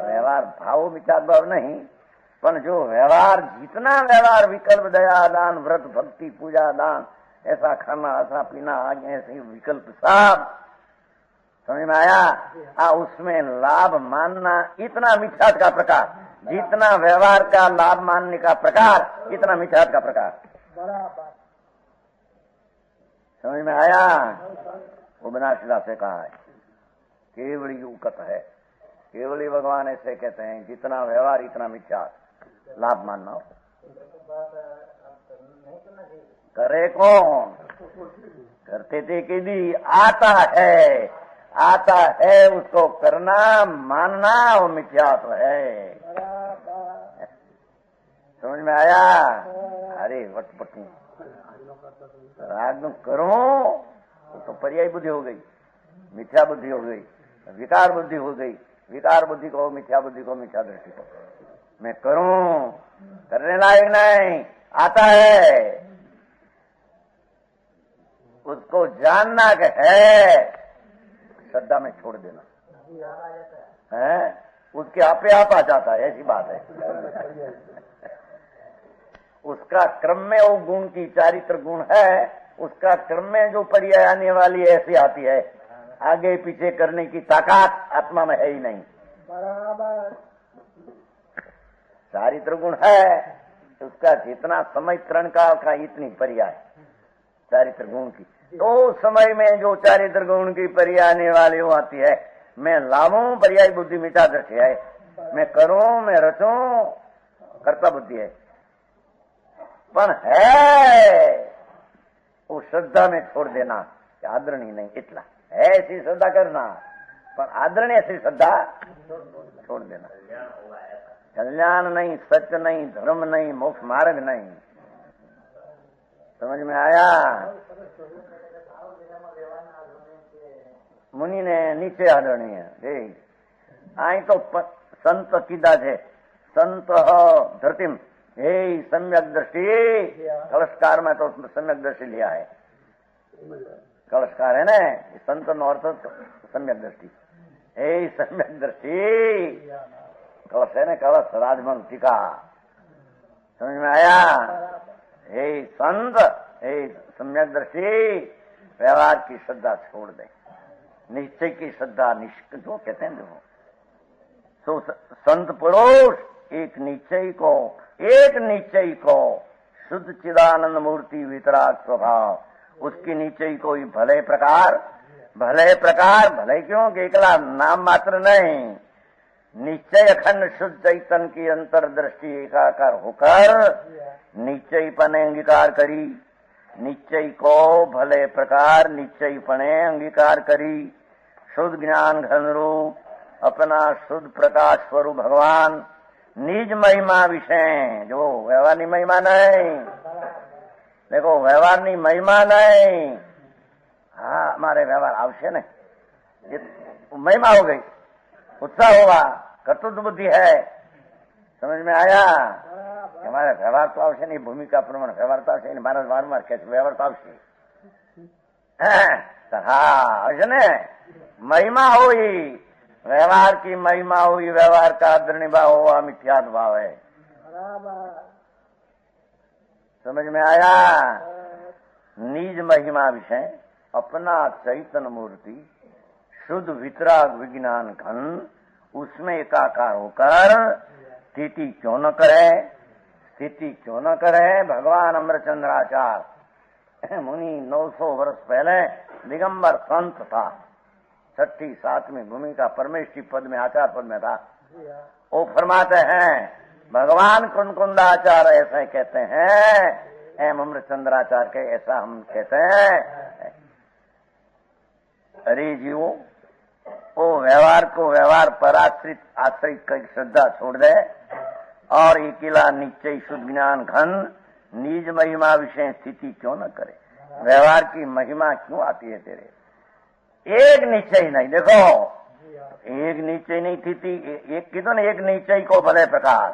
व्यवहार भाव मिथ्यात भाव नहीं पर जो व्यवहार जितना व्यवहार विकल्प दया दान व्रत भक्ति पूजा दान ऐसा खाना ऐसा पीना ऐसे विकल्प सब समझ में आया उसमें लाभ मानना इतना मिथ्यात का प्रकार जितना व्यवहार का लाभ मानने का प्रकार इतना मिथ्यात का प्रकार समझ में आया? वो बनारसीला से कहा है केवली उकत है। केवली भगवान ऐसे कहते हैं जितना व्यवहार इतना मिथ्या, लाभ मानना हो। करे कौन? करते थे कि दी आता है उसको करना मानना वो मिथ्या तो है। समझ में आया? अरे वटपटू राग करो तो पर्याय बुद्धि हो गई, मिथ्या बुद्धि हो गई, विकार बुद्धि हो गई। विकार बुद्धि को मिथ्या बुद्धि को मिथ्या दृष्टि को मैं करूं, करने लायक नहीं, आता है उसको जानना के है, श्रद्धा में छोड़ देना है, उसके आपे आप आ जाता है। ऐसी बात है। उसका क्रम में वो गुण की चारित्र गुण है, उसका क्रम में जो पर्याय आने वाली ऐसी आती है, आगे पीछे करने की ताकत आत्मा में है ही नहीं। बराबर चारित्र गुण है, उसका जितना समय करण का इतनी पर्याय चारित्र गुण की। तो समय में जो चारित्र गुण की पर्याय आने वाली वो आती है, मैं लाभों पर्याय बुद्धि मिटा दृष्टि है, मैं करूं मैं रचूं कर्ता बुद्धि है। पण है वो श्रद्धा में छोड़ देना, आदरणीय नहीं इतला है ऐसी श्रद्धा करना, पर आदरणीय ऐसी श्रद्धा छोड़ देना। कल्याण नहीं, सत्य नहीं, धर्म नहीं, मोक्ष मार्ग नहीं। समझ में आया? मुनि ने नीचे आदरणीय आई तो संत कीधा है, संत धरतीम हे सम्यक दृष्टि। कलशकार में तो सम्यक दृष्टि लिया है, कलशकार है ना, संत नो अर्थ सम्यक दृष्टि। हे सम्यक दृष्टि कलश है ना, कलश राजभंग टीका। समझ में आया? हे संत, हे सम्यक दृष्टि, व्यवहार की श्रद्धा छोड़ दे, निश्चय की श्रद्धा जो कहते हैं देखो। तो संत पुरुष एक निश्चय को शुद्ध चिदानंद मूर्ति वितराग स्वभाव, उसकी निश्चय को ही भले प्रकार भले क्यों कि एकला नाम मात्र नहीं, निश्चय अखंड शुद्ध चैतन्य की अंतर्दृष्टि एकाकार होकर निश्चयपने अंगीकार करी, निश्चय को भले प्रकार निश्चयपने अंगीकार करी, शुद्ध ज्ञान घन रूप अपना शुद्ध प्रकाश स्वरूप भगवान निज महिमा विषय, जो व्यवहार महिमा नहीं, देखो व्यवहार महिमा नहीं। हाँ हमारे व्यवहार आवश्यक नहीं, महिमा हो गई, उत्साह होगा, कर्तव्य बुद्धि है। समझ में आया? हमारा व्यवहार तो आवश्यक नहीं, भूमिका प्रमाण व्यवहार तो आवश्यक नहीं। महाराज बार कैसे व्यवहार तो आवश्यक, हाँ आवश्यक नहीं, महिमा हुई, व्यवहार की महिमा हुई, व्यवहार का आदरणीय भाव हुआ, मिथ्यात भाव है। समझ में आया? निज महिमा विषय अपना चैतन्य मूर्ति शुद्ध वितराग विज्ञान घन, उसमें एकाकार होकर स्थिति क्यों न करे भगवान अमरचंद्राचार्य मुनि 900 वर्ष पहले दिगंबर संत था, 6ठी 7वीं भूमिका परमेष्ठी पद में आचार पद में था। वो फरमाते हैं भगवान कुंकुंदाचार्य ऐसा कहते हैं, एम अमृतचंद्राचार्य के ऐसा हम कहते हैं। अरे जीवो वो व्यवहार को व्यवहार पर आश्रित कर श्रद्धा छोड़ दे और अकेला निश्चय शुद्ध ज्ञान घन निज महिमा विषय स्थिति क्यों न करे। व्यवहार की महिमा क्यों आती है तेरे? एक निश्चय नहीं, देखो एक निश्चय नहीं स्थिति, एक की तो नहीं, एक निश्चय को भले प्रकार,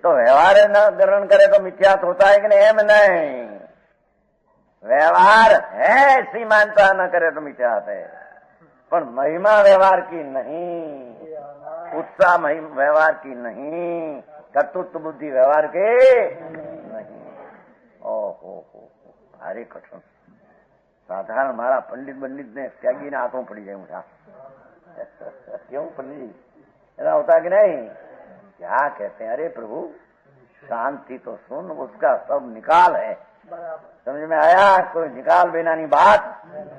तो व्यवहार न ग्रहण करे तो मिथ्यात होता है कि नहीं? एम नहीं, व्यवहार है ऐसी मानता न करे तो मिथ्यात है, पर महिमा व्यवहार की नहीं, उत्साह व्यवहार की नहीं, कर्तृत्व बुद्धि व्यवहार के नहीं। ओहो भारी कठिन। साधारण हमारा पंडित ने त्यागी ने हाथों पड़ी जाए मुझा क्यों पंडित जी ऐसा होता कि नहीं? क्या कहते हैं? अरे प्रभु शांति तो सुन, उसका सब निकाल है, समझ में आया? कोई निकाल बिनानी बात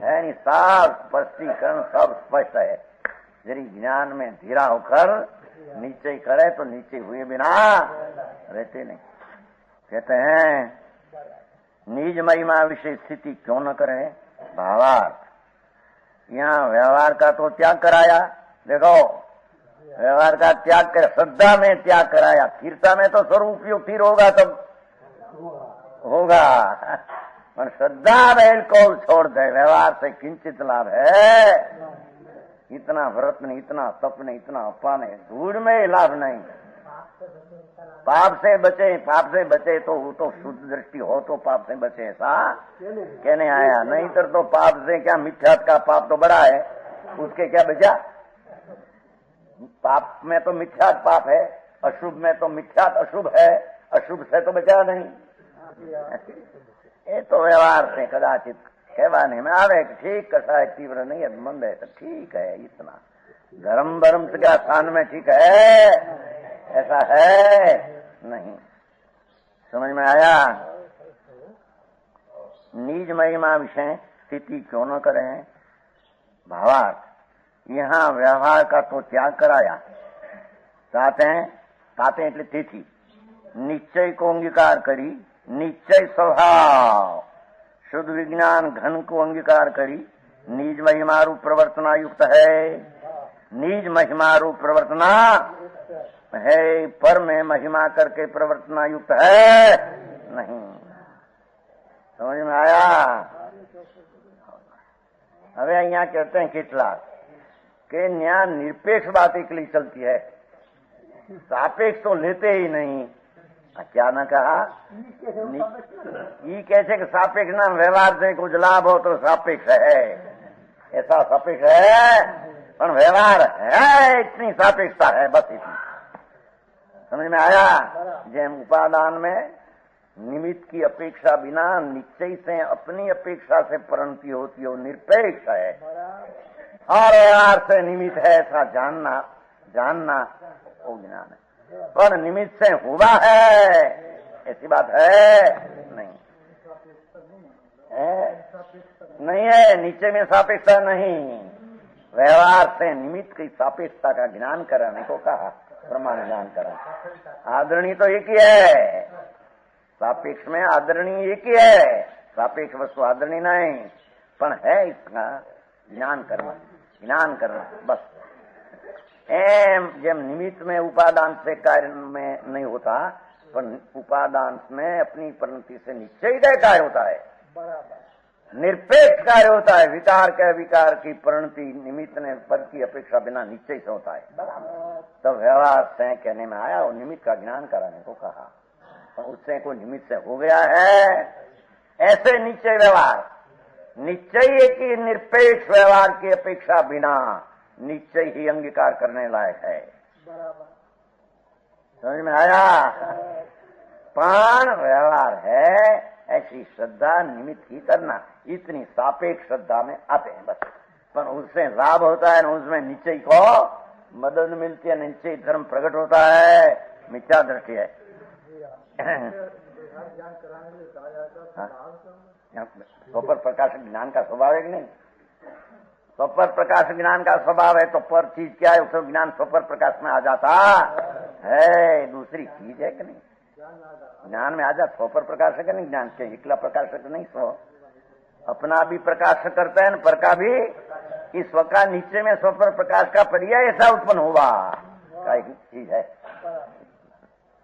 है नहीं, साफ स्पष्टीकरण सब स्पष्ट है। यदि ज्ञान में धीरा होकर नीचे करे तो नीचे हुए बिना रहते नहीं। कहते हैं निज महिमा विषय स्थिति क्यों न करे भावार्थ। यहाँ व्यवहार का तो त्याग कराया, देखो व्यवहार का त्याग कर, श्रद्धा में त्याग कराया, कीर्ता में तो स्वरूप उपयोग फिर होगा तब होगा, पर श्रद्धा बिल्कुल छोड़ दे। व्यवहार से किंचित लाभ है, इतना व्रत नहीं, इतना तप नहीं, इतना अपान है, धूल में लाभ नहीं। पाप से बचे तो वो तो शुद्ध दृष्टि हो तो पाप से बचे, ऐसा कहने आया। नहीं तो पाप से क्या, मिथ्यात का पाप तो बड़ा है, उसके क्या बचा? पाप में तो मिथ्यात पाप है, अशुभ में तो मिथ्यात अशुभ है, अशुभ से तो बचा नहीं। ये तो व्यवहार से कदाचित कहवाने में आवे, ठीक कसा है, तीव्र नहीं है, मंद है तो ठीक है, इतना धर्म भरम से क्या स्थान में ठीक है, ऐसा है नहीं। समझ में आया? निज महिमा विषय स्थिति क्यों न करें भावार्थ। यहाँ व्यवहार का तो त्याग कराया, ताते એટલે તેથી निश्चय को अंगीकार करी, निश्चय स्वभाव शुद्ध विज्ञान घन को अंगीकार करी, निज महिमा रूप प्रवर्तना युक्त है। निज महिमा रूप प्रवर्तना है, पर में महिमा करके प्रवर्तना युक्त है नहीं। समझ में आया? હવે અહીંયા कहते हैं કેટલાક કે न्याय निरपेक्ष बात एकली चलती है, सापेक्ष तो लेते ही नहीं। क्या न कहा? ये कैसे कि सापेक्ष ना व्यवहार से कुछ लाभ हो तो सापेक्ष है, ऐसा सापेक्ष है, पर व्यवहार है इतनी सापेक्षता है, बस इतनी। समझ में आया? जैम उपादान में निमित्त की अपेक्षा बिना निश्चय से अपनी अपेक्षा से परिणति होती हो, निरपेक्ष है। और व्यवहार से निमित्त है ऐसा जानना वो ज्ञान है। पर निमित्त से हुआ है ऐसी बात है नहीं, नहीं है। नीचे में सापेक्षता नहीं, व्यवहार से निमित्त की सापेक्षता का ज्ञान कराने को कहा, प्रमाण ज्ञान करा। आदरणीय तो एक ही है, सापेक्ष में आदरणीय एक ही है, सापेक्ष वस्तु आदरणीय नहीं, पर है इसका ज्ञान करना बस। एम जेम निमित्त में उपादान से कार्य में नहीं होता, पर उपादान में अपनी परिणति से निश्चय कार्य होता है, निरपेक्ष कार्य होता है। विकार की परिणति निमित्त ने पद की अपेक्षा बिना निश्चय से होता है। तो व्यवहार से कहने में आया और निमित्त का ज्ञान कराने को कहा, और उससे कोई निमित्त से हो गया है ऐसे निश्चय व्यवहार, निश्चय की निरपेक्ष व्यवहार की अपेक्षा बिना निश्चय ही अंगीकार करने लायक है। समझ में आया? प्राण व्यवहार है ऐसी श्रद्धा निमित्त ही करना, इतनी सापेक्ष श्रद्धा में आते हैं बस। पर उससे लाभ होता है, उसमें निश्चय को मदद मिलती है, निश्चय धर्म प्रकट होता है, मिथ्या दृष्टि है। स्वपर प्रकाशक ज्ञान का स्वभाव है कि नहीं? स्वपर प्रकाश ज्ञान का स्वभाव है तो पर चीज क्या है, उसको ज्ञान स्वपर प्रकाश में आ जाता है। दूसरी चीज है कि नहीं? ज्ञान में आ जाता, स्वपर प्रकाशक है नहीं, ज्ञान के एकला प्रकाशक नहीं, स्व अपना भी प्रकाश करता है, पर का भी। इस स्व का नीचे में स्वपर प्रकाश का पर्याय ऐसा उत्पन्न हुआ, क्या चीज है?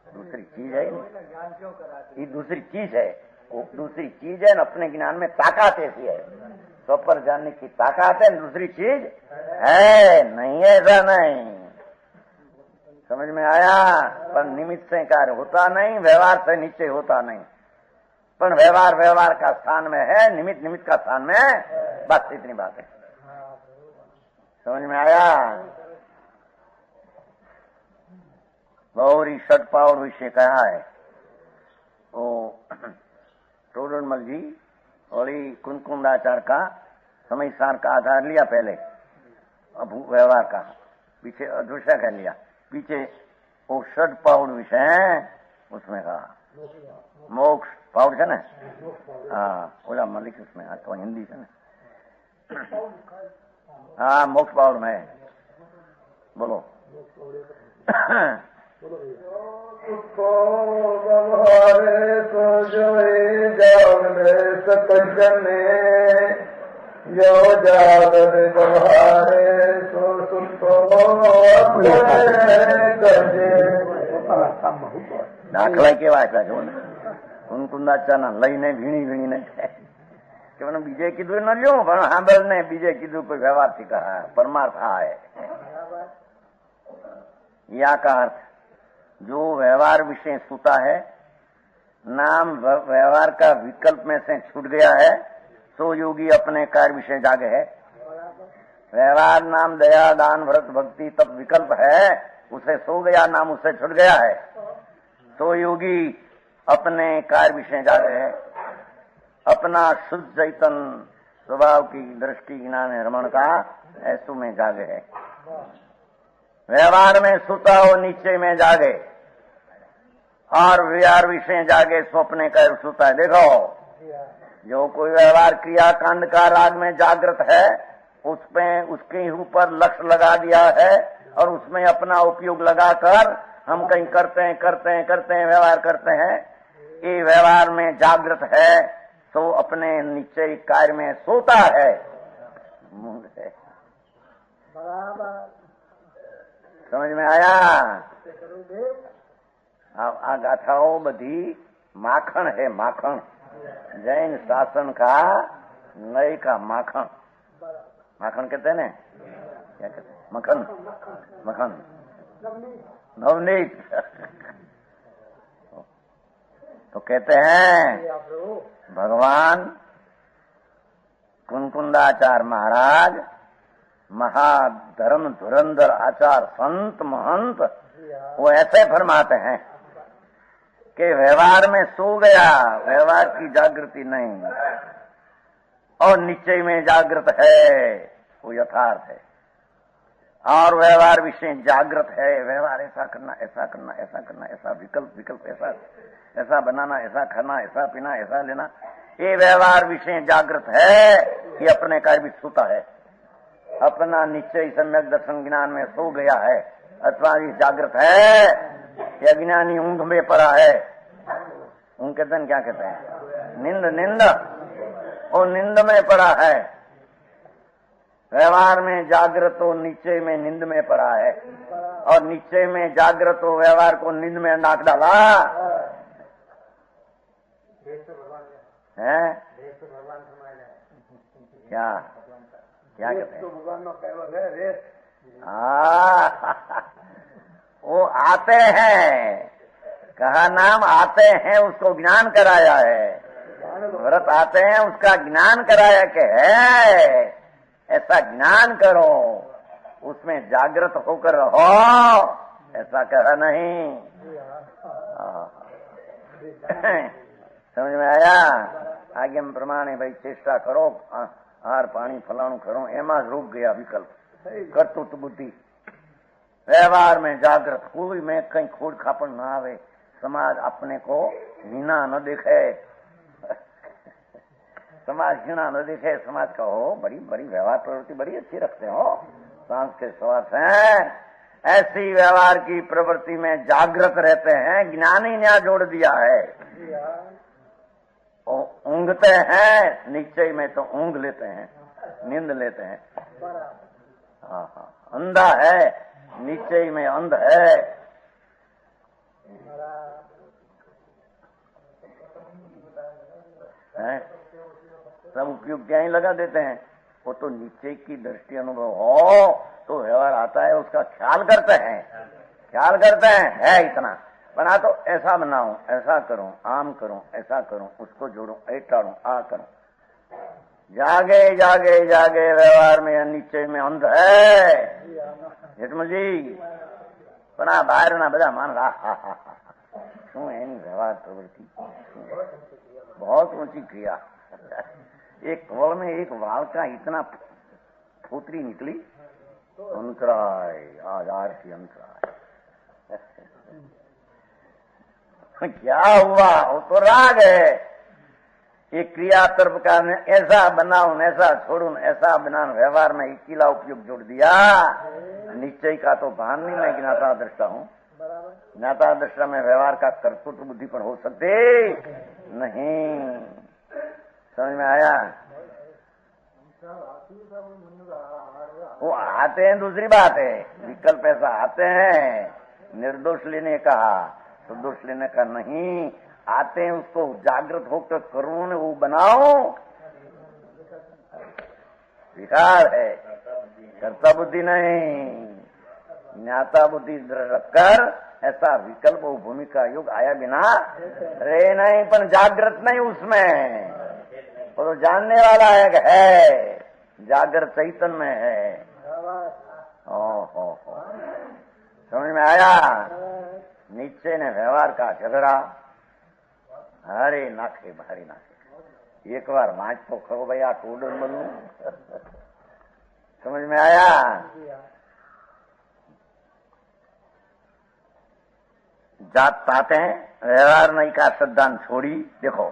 दूसरी चीज है, ये दूसरी चीज है, वो दूसरी चीज है। अपने ज्ञान में ताकत ऐसी है, स्वपर जानने की ताकत है, दूसरी चीज है नहीं, ऐसा नहीं। समझ में आया? पर निमित्त से कार्य होता नहीं, व्यवहार से निश्चय होता नहीं, पर व्यवहार का स्थान में है, निमित्त का स्थान में है, बस इतनी बात है। समझ में आया? गौरी षटपावड़ विषय कहा है वो टोडरमल जी और कुंकुमदाचार्य का समय सार का आधार लिया, पहले अब व्यवहार का, पीछे अदृश्य कह लिया, पीछे वो षटपावड़ विषय है उसमें कहा मोक्ष पाउड है ना? हाँ, ओला मलिक उसमें तो हिंदी है ना? हाँ, मोक्ष पाउड में बोलो। को बहारे तो जोई जागने सकने यो जागने बहारे तो सुतो દાખલા કેવા આપ્યા છો ને? કુંકુંદાચાના લઈને વીણી કે મને બીજે કીધું ન લ્યો પણ સાંભળ ને બીજે કીધું કોઈ વ્યવહારથી કહા પરમાર્થ है। या का अर्थ जो व्यवहार विषय सूता है, नाम व्यवहार का विकल्प में से छूट गया है, सो योगी अपने कार्य विषय जागे है। व्यवहार नाम दया दान व्रत भक्ति तब विकल्प है, उसे सो गया नाम उससे छूट गया है, तो योगी अपने कार्य विषय जागे है। अपना शुद्ध चैतन स्वभाव की दृष्टि ज्ञान रमण का ऐसु में जागे है। व्यवहार में सुता हो नीचे में जागे और व्यवहार विषय जागे स्वप्ने कर सुता है। देखो, जो कोई व्यवहार क्रिया कांड का राग में जागृत है, उसमें उसके ऊपर लक्ष्य लगा दिया है और उसमें अपना उपयोग लगाकर हम कहीं करते हैं व्यवहार करते हैं। ये व्यवहार में जागृत है तो अपने नीचे कार्य में सोता है। समझ में आया? अब आ गाथाओं बधी माखन है, माखन जैन शासन का नए का माखन। माखन कहते हैं ना, क्या कहते हैं? मक्खन, मक्खन, नवनीत। तो कहते हैं भगवान कुंकुंदाचार्य महाराज महाधर्म धुरंधर आचार संत महंत वो ऐसे फरमाते हैं कि व्यवहार में सो गया, व्यवहार की जागृति नहीं, और नीचे में जागृत है, वो यथार्थ है। और व्यवहार विषय जागृत है, व्यवहार ऐसा करना ऐसा करना ऐसा करना ऐसा विकल्प ऐसा बनाना ऐसा खाना ऐसा पीना ऐसा लेना, ये व्यवहार विषय जागृत है। ये अपने कार्य भी सोता है, अपना निश्चय सम्यक दर्शन ज्ञान में सो गया है अथवा ये जागृत है। ये ज्ञानी ऊंघ में पड़ा है। ऊंघ कहते हैं, क्या कहते हैं? नींद और नींद में पड़ा है। व्यवहार में जागृत हो, नीचे में नींद में पड़ा है, और नीचे में जागृत हो व्यवहार को नींद में नाक डाला है। क्या कहते हैं? वो आते हैं, कहा नाम आते हैं, उसको ज्ञान कराया है। व्रत आते हैं, उसका ज्ञान कराया के है ऐसा ज्ञान करो, उसमें जागृत होकर रहो, ऐसा कहा नहीं। समझ में आया? आगे में प्रमाणे भाई चेष्टा करो, आहार पानी फलाणु करो, एमा रुक गया विकल्प, कर्तृत्व बुद्धि। व्यवहार में जागृत कोई में कहीं खोड़ खापड़ न आवे, समाज अपने को हीना न देखे, समाज घृणा न देखे, समाज का हो बड़ी बड़ी व्यवहार प्रवृत्ति बड़ी अच्छी रखते हो, सांस के सवार से ऐसी व्यवहार की प्रवृत्ति में जागृत रहते हैं। ज्ञानी ने जोड़ दिया है, ऊँघते हैं नीचे में तो ऊँघ लेते हैं, नींद लेते हैं। हाँ, अंधा है नीचे में अंध है। सब उपयोग क्या ही लगा देते हैं। वो तो नीचे की दृष्टि अनुभव हो तो व्यवहार आता है, उसका ख्याल करते हैं, है इतना बना तो ऐसा बनाऊं, ऐसा करूं, आम करूं, ऐसा करूं, उसको जोड़ूं, ऐटाड़ूं, आ करूं। जागे जागे जागे व्यवहार में नीचे में अंध है जेठमल जी, बना बाहर ना बजा मान रहा शू एनी व्यवहार प्रवृत्ति बहुत ऊंची क्रिया। एक कवल में एक वाल का इतना फूतरी निकली, अंतराय, आज आरती अंतराय। क्या हुआ? वो तो राग है। ये क्रिया तरफ का ऐसा बनाओ ऐसा छोड़ू ऐसा बना व्यवहार में इकीला उपयोग जोड़ दिया। निश्चय का तो भान नहीं, मैं ज्ञाता दृष्टा हूँ। ज्ञाता दृष्टा में व्यवहार का कर्तृत्व बुद्धि पर हो सकते नहीं। समझ में आया? वो आते हैं दूसरी बात है, विकल्प ऐसा आते हैं। निर्दोष लेने का तो दोष लेने का नहीं, आते हैं उसको जागृत होकर करो ने वो बनाओ, विकार है। कर्ता बुद्धि नहीं, ज्ञाता बुद्धि रखकर ऐसा विकल्प वो भूमिका योग आया बिना रे नहीं, पर जागृत नहीं उसमें। और जानने वाला है जागृत चैतन्य में है। ओहो, समझ में आया? नीचे ने व्यवहार का झगड़ा हरे नाखे भारी नाखे। एक बार माच तो खो भैया टूडर बनू। समझ में आया? जात पाते हैं व्यवहार नहीं का श्रद्धान छोड़ी। देखो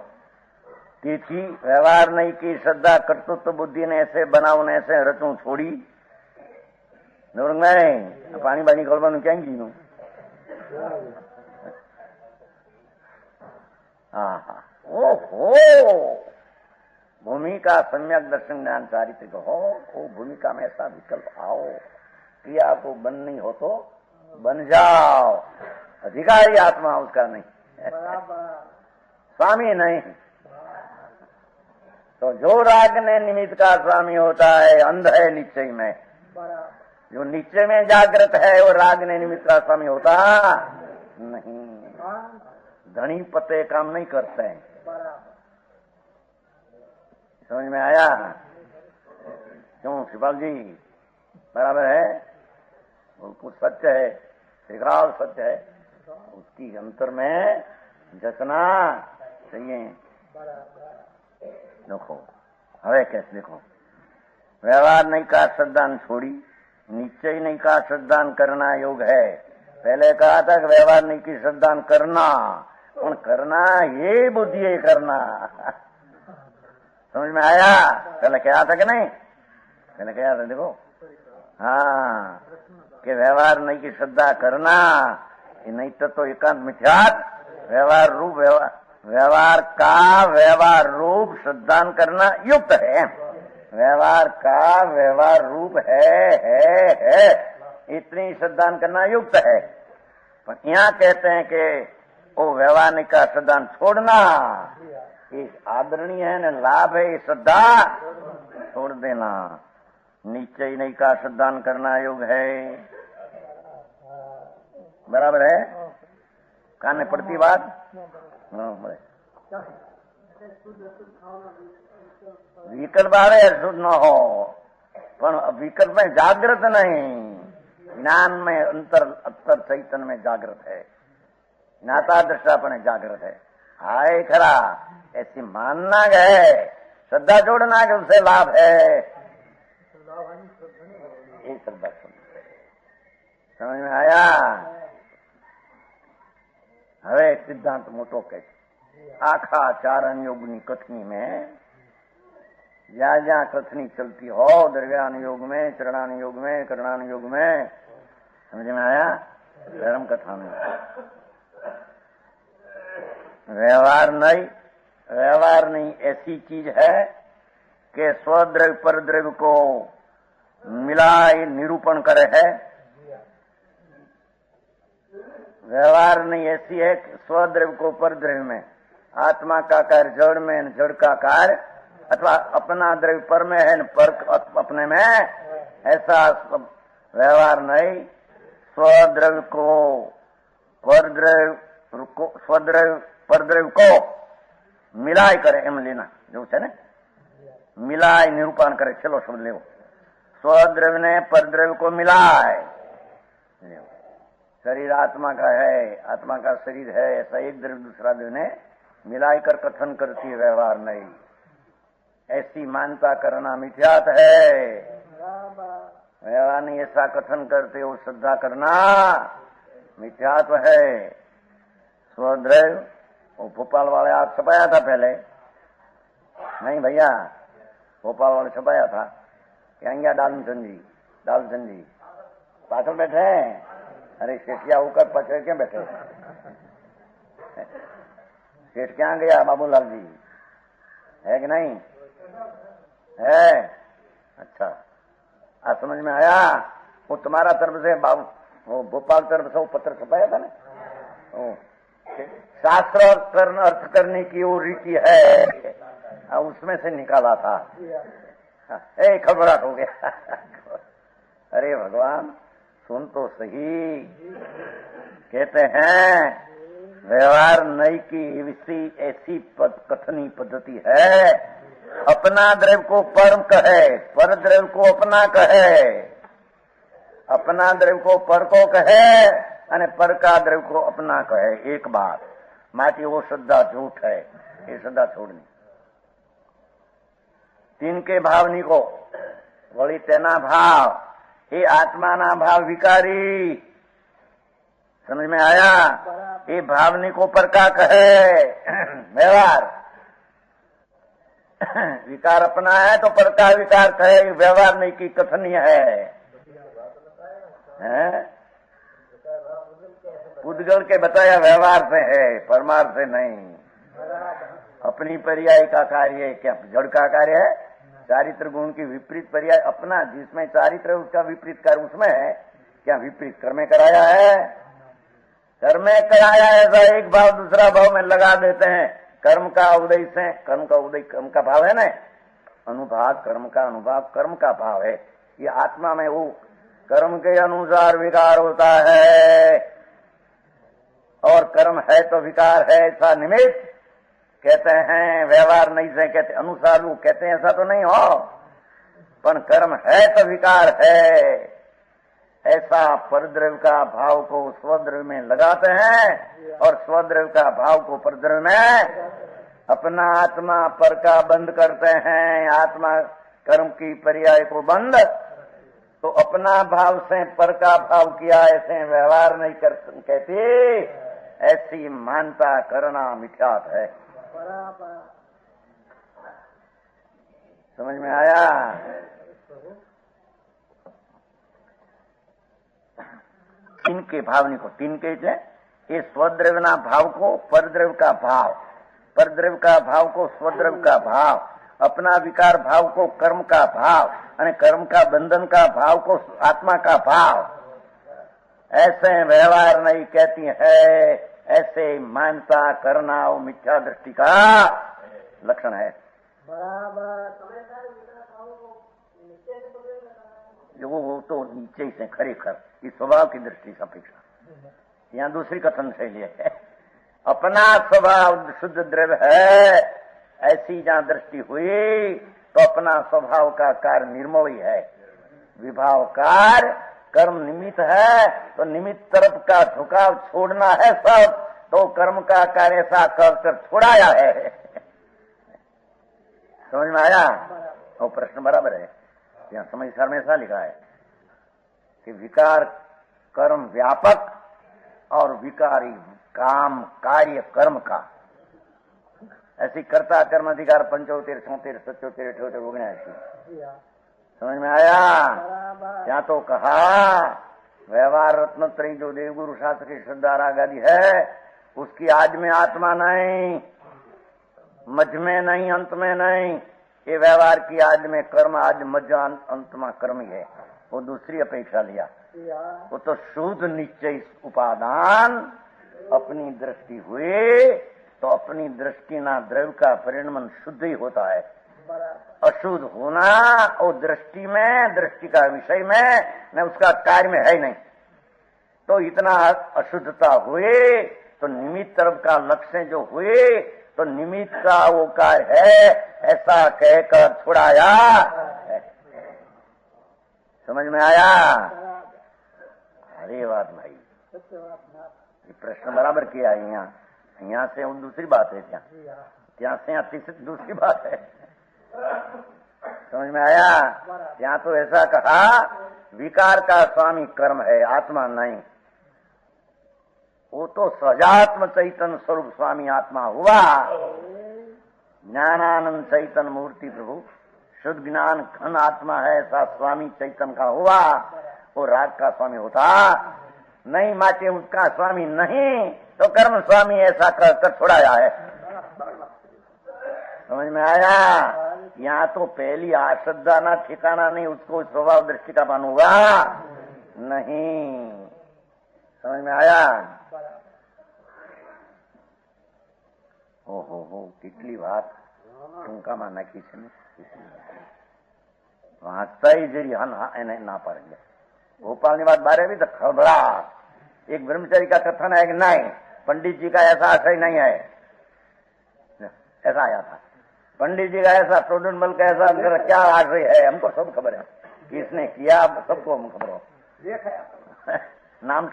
तिथि व्यवहार नहीं की श्रद्धा कर्तृत्व बुद्धि ने ऐसे बनाओ ने ऐसे रचू छोड़ी। पानी बानी खोलवा क्या कीनू? हाँ, ओहो, भूमिका सम्यक दर्शन ज्ञान चारित्र हो। वो भूमिका में ऐसा विकल्प आओ, क्रिया को बन नहीं हो तो बन जाओ। अधिकारी आत्मा उसका नहीं, स्वामी नहीं। तो जो राग ने निमित्त का स्वामी होता है अंध है निश्चय में। जो निश्चय में जागृत है वो राग ने निमित्त का स्वामी होता नहीं। धनी पते काम नहीं करते हैं। समझ में आया? क्यों शिवाल जी? बराबर है, बिल्कुल सत्य है, श्रीकाल सत्य है। उसकी अंतर में जतना चाहिए। देखो हवे कैसे, देखो व्यवहार नहीं का श्रद्धान छोड़ी, निश्चय नहीं का श्रद्धान करना योग है। पहले कहा था कि व्यवहार नहीं की श्रद्धान करना, और करना ये बुद्धि है करना। समझ में आया? पहले क्या था कि नहीं? पहले क्या था देखो, हाँ, कि व्यवहार नहीं की श्रद्धा करना, नहीं तो एकांत मिथ्यात व्यवहार रूप व्यवहार रूप श्रद्धान करना युक्त है। व्यवहार का व्यवहार रूप है इतनी श्रद्धान करना युक्त है। पर यहाँ कहते हैं कि वो व्यवहार का श्रद्धान छोड़ना ये आदरणीय है न, लाभ है। श्रद्धा छोड़ देना, निश्चय नहीं का श्रद्धान करना योग है। बराबर है? काने पड़ती बात? विकल्प आवे शुद्ध न हो, पर विकल्प में जागृत नहीं। ज्ञान में अंतर चैतन्य में जागृत है, ज्ञाता दृष्टापन जागृत है। हाय खरा ऐसी मानना है, श्रद्धा जोड़ना के उससे लाभ है। ये श्रद्धा समझ में आया? हवे सिद्धांत मोटो कहते आखा चारण योगनी कथनी में जहाँ जहाँ कथनी चलती हो, द्रव्यान योग में, चरणान योग में, करणान योग में, समझ में आया? धर्म कथा में व्यवहार नहीं ऐसी चीज है कि स्वद्रव्य पर द्रव्य को मिलाए निरूपण करे है। व्यवहार नहीं ऐसी है कि स्वद्रव्य को पर द्रव्य में, आत्मा का कार्य जड़ में, जड़ का कार्य अथवा अपना द्रव्य पर में है, पर अपने में, ऐसा व्यवहार नहीं। स्वद्रव्य को स्वद्रव्य परद्रव्य को मिलाय करे एम लेना जो है ना, मिलाय निरूपण करे। चलो शब्द ले, स्वद्रव्य ने परद्रव्य को मिलाए। शरीर आत्मा का है, आत्मा का शरीर है, ऐसा एक द्रव्य दूसरा द्रव्य ने मिलाकर कथन करती है। व्यवहार नहीं ऐसी मानता करना मिथ्यात है। व्यवहार नहीं ऐसा कथन करते हो, श्रद्धा करना मिथ्यात्व है। स्वद्रव्य, वो भोपाल वाले आज छपाया था पहले, नहीं भैया भोपाल वाले छपाया था, क्या गया डालचंद जी पाछल बैठे हैं। अरे सेठिया होकर पछड़े क्यों बैठे? सेठ क्या गया बाबूलाल जी, है कि नहीं है? अच्छा, आज समझ में आया। वो तुम्हारा तरफ से बाबू, वो भोपाल तरफ से वो पत्र छपाया था ना, शास्त्र अर्थ करने की वो रीति है, उसमें से निकाला था। खबराट हो गया। अरे भगवान सुन तो सही, कहते हैं व्यवहार नई की ऐसी कथनी पद्धति है, अपना द्रव्य को परम कहे, पर द्रव्य को अपना कहे, अपना द्रव्य को पर को कहे और पर का द्रव्य को अपना कहे। एक बात माटी वो श्रद्धा झूठ है, ये श्रद्धा छोड़नी। तीन के भावनी को वही तेना भाव, ये आत्मा ना भाव विकारी, समझ में आया? ये भावनी को पर का कहे व्यवहार, विकार अपना है तो पर का विकार कहे, व्यवहार नहीं की कथनीय है। पुद्गल के बताया व्यवहार से है, परमार्थ से नहीं। अपनी पर्याय का कार्य क्या जड़ का कार्य है? चारित्र गुण की विपरीत पर्याय अपना, जिसमें चारित्र उसका विपरीत कार्य उसमें है। क्या विपरीत कर्म कराया है? कर्म कराया है ऐसा एक भाव दूसरा भाव में लगा देते हैं। कर्म का उदय से, कर्म का उदय कर्म का भाव है ना, अनुभाग कर्म का अनुभाग कर्म का भाव है। ये आत्मा में वो कर्म के अनुसार विकार होता है, और कर्म है तो विकार है ऐसा निमित्त कहते हैं। व्यवहार नहीं से कहते, अनुसार वो कहते हैं ऐसा तो नहीं हो, पर कर्म है तो विकार है, ऐसा परद्रव्य का भाव को स्वद्रव्य में लगाते हैं और स्वद्रव्य का भाव को परद्रव्य में अपना आत्मा पर का बंद करते हैं। आत्मा कर्म की पर्याय को बंद, तो अपना भाव से पर का भाव किया, ऐसे व्यवहार नहीं कर कहती, ऐसी मानता करना मिथ्यात है। समझ में आया? तीन के भावनी को, तीन के ये स्वद्रव्यना भाव को परद्रव्य का भाव, परद्रव्य का भाव को स्वद्रव्य का भाव, अपना विकार भाव को कर्म का भाव, और कर्म का बंधन का भाव को आत्मा का भाव, ऐसे व्यवहार नहीं कहती है। ऐसे मानता करना वो मिथ्या दृष्टि का लक्षण है। जो वो तो नीचे से खरेखर इस स्वभाव की दृष्टि से अपेक्षा, यहाँ दूसरी कथन शैली है। अपना स्वभाव शुद्ध द्रव्य है, ऐसी जहाँ दृष्टि हुई तो अपना स्वभाव का कार्य निर्मल ही है। विभाव कार्य कर्म निमित्त है, तो निमित्त तरफ का झुकाव छोड़ना है सब, तो कर्म का कार्य ऐसा कर छोड़ाया है। समझ में आया? वो प्रश्न बराबर है, यहाँ समझ सर में ऐसा लिखा है कि विकार कर्म व्यापक और विकारी काम कार्य कर्म का, ऐसी कर्ता कर्म अधिकार 75 76 77 78 79। समझ में आया? यहाँ तो कहा व्यवहार रत्नत्रयी जो देवगुरु शास्त्र की श्रद्धा राग आदि है, उसकी आज में आत्मा नहीं, मध्य में नहीं, अंत में नहीं। ये व्यवहार की आज में कर्म, आज मध्य अंत में कर्म ही है। वो दूसरी अपेक्षा लिया, वो तो शुद्ध निश्चय उपादान अपनी दृष्टि हुई, तो अपनी दृष्टि ना द्रव्य का परिणमन शुद्ध ही होता है। अशुद्ध होना और दृष्टि में, दृष्टि का विषय में न उसका कार्य में है नहीं, तो इतना अशुद्धता हुई, तो निमित्त तरफ का लक्ष्य जो हुए, तो निमित्त का वो कार्य है ऐसा कहकर छुड़ाया। समझ में आया? अरे बात भाई, ये प्रश्न बराबर किया। यहाँ से वो दूसरी बात है, यहाँ से यहाँ तीसरी दूसरी बात है। समझ में आया? यहाँ तो ऐसा कहा विकार का स्वामी कर्म है, आत्मा नहीं। वो तो सजात्म चैतन्य स्वरूप स्वामी आत्मा हुआ। ज्ञानानंद चैतन्य मूर्ति प्रभु शुद्ध ज्ञान घन आत्मा है, ऐसा स्वामी चैतन्य का हुआ। वो राग का स्वामी होता नहीं, माचे उसका स्वामी नहीं तो कर्म स्वामी ऐसा कर छुड़ाया है। समझ में आया? यहाँ तो पहली आश्रद्धा ना ठिकाना नहीं, उसको स्वभाव दृष्टि का मान हुआ नहीं। समझ में आया? ओहो કેટલી વાત ટૂંકામાં નાખી છે ને, વાંચતા જરી એને ના પાડે। भोपाल बात बारे भी तो खबराट, एक ब्रह्मचारी का कथन है कि नहीं पंडित जी का ऐसा आशय नहीं है, ऐसा आया था। पंडित जी का ऐसा, प्रोडनमल का ऐसा क्या आशय है, हमको सब खबर है, किसने किया सबको हम खबर हो, नाम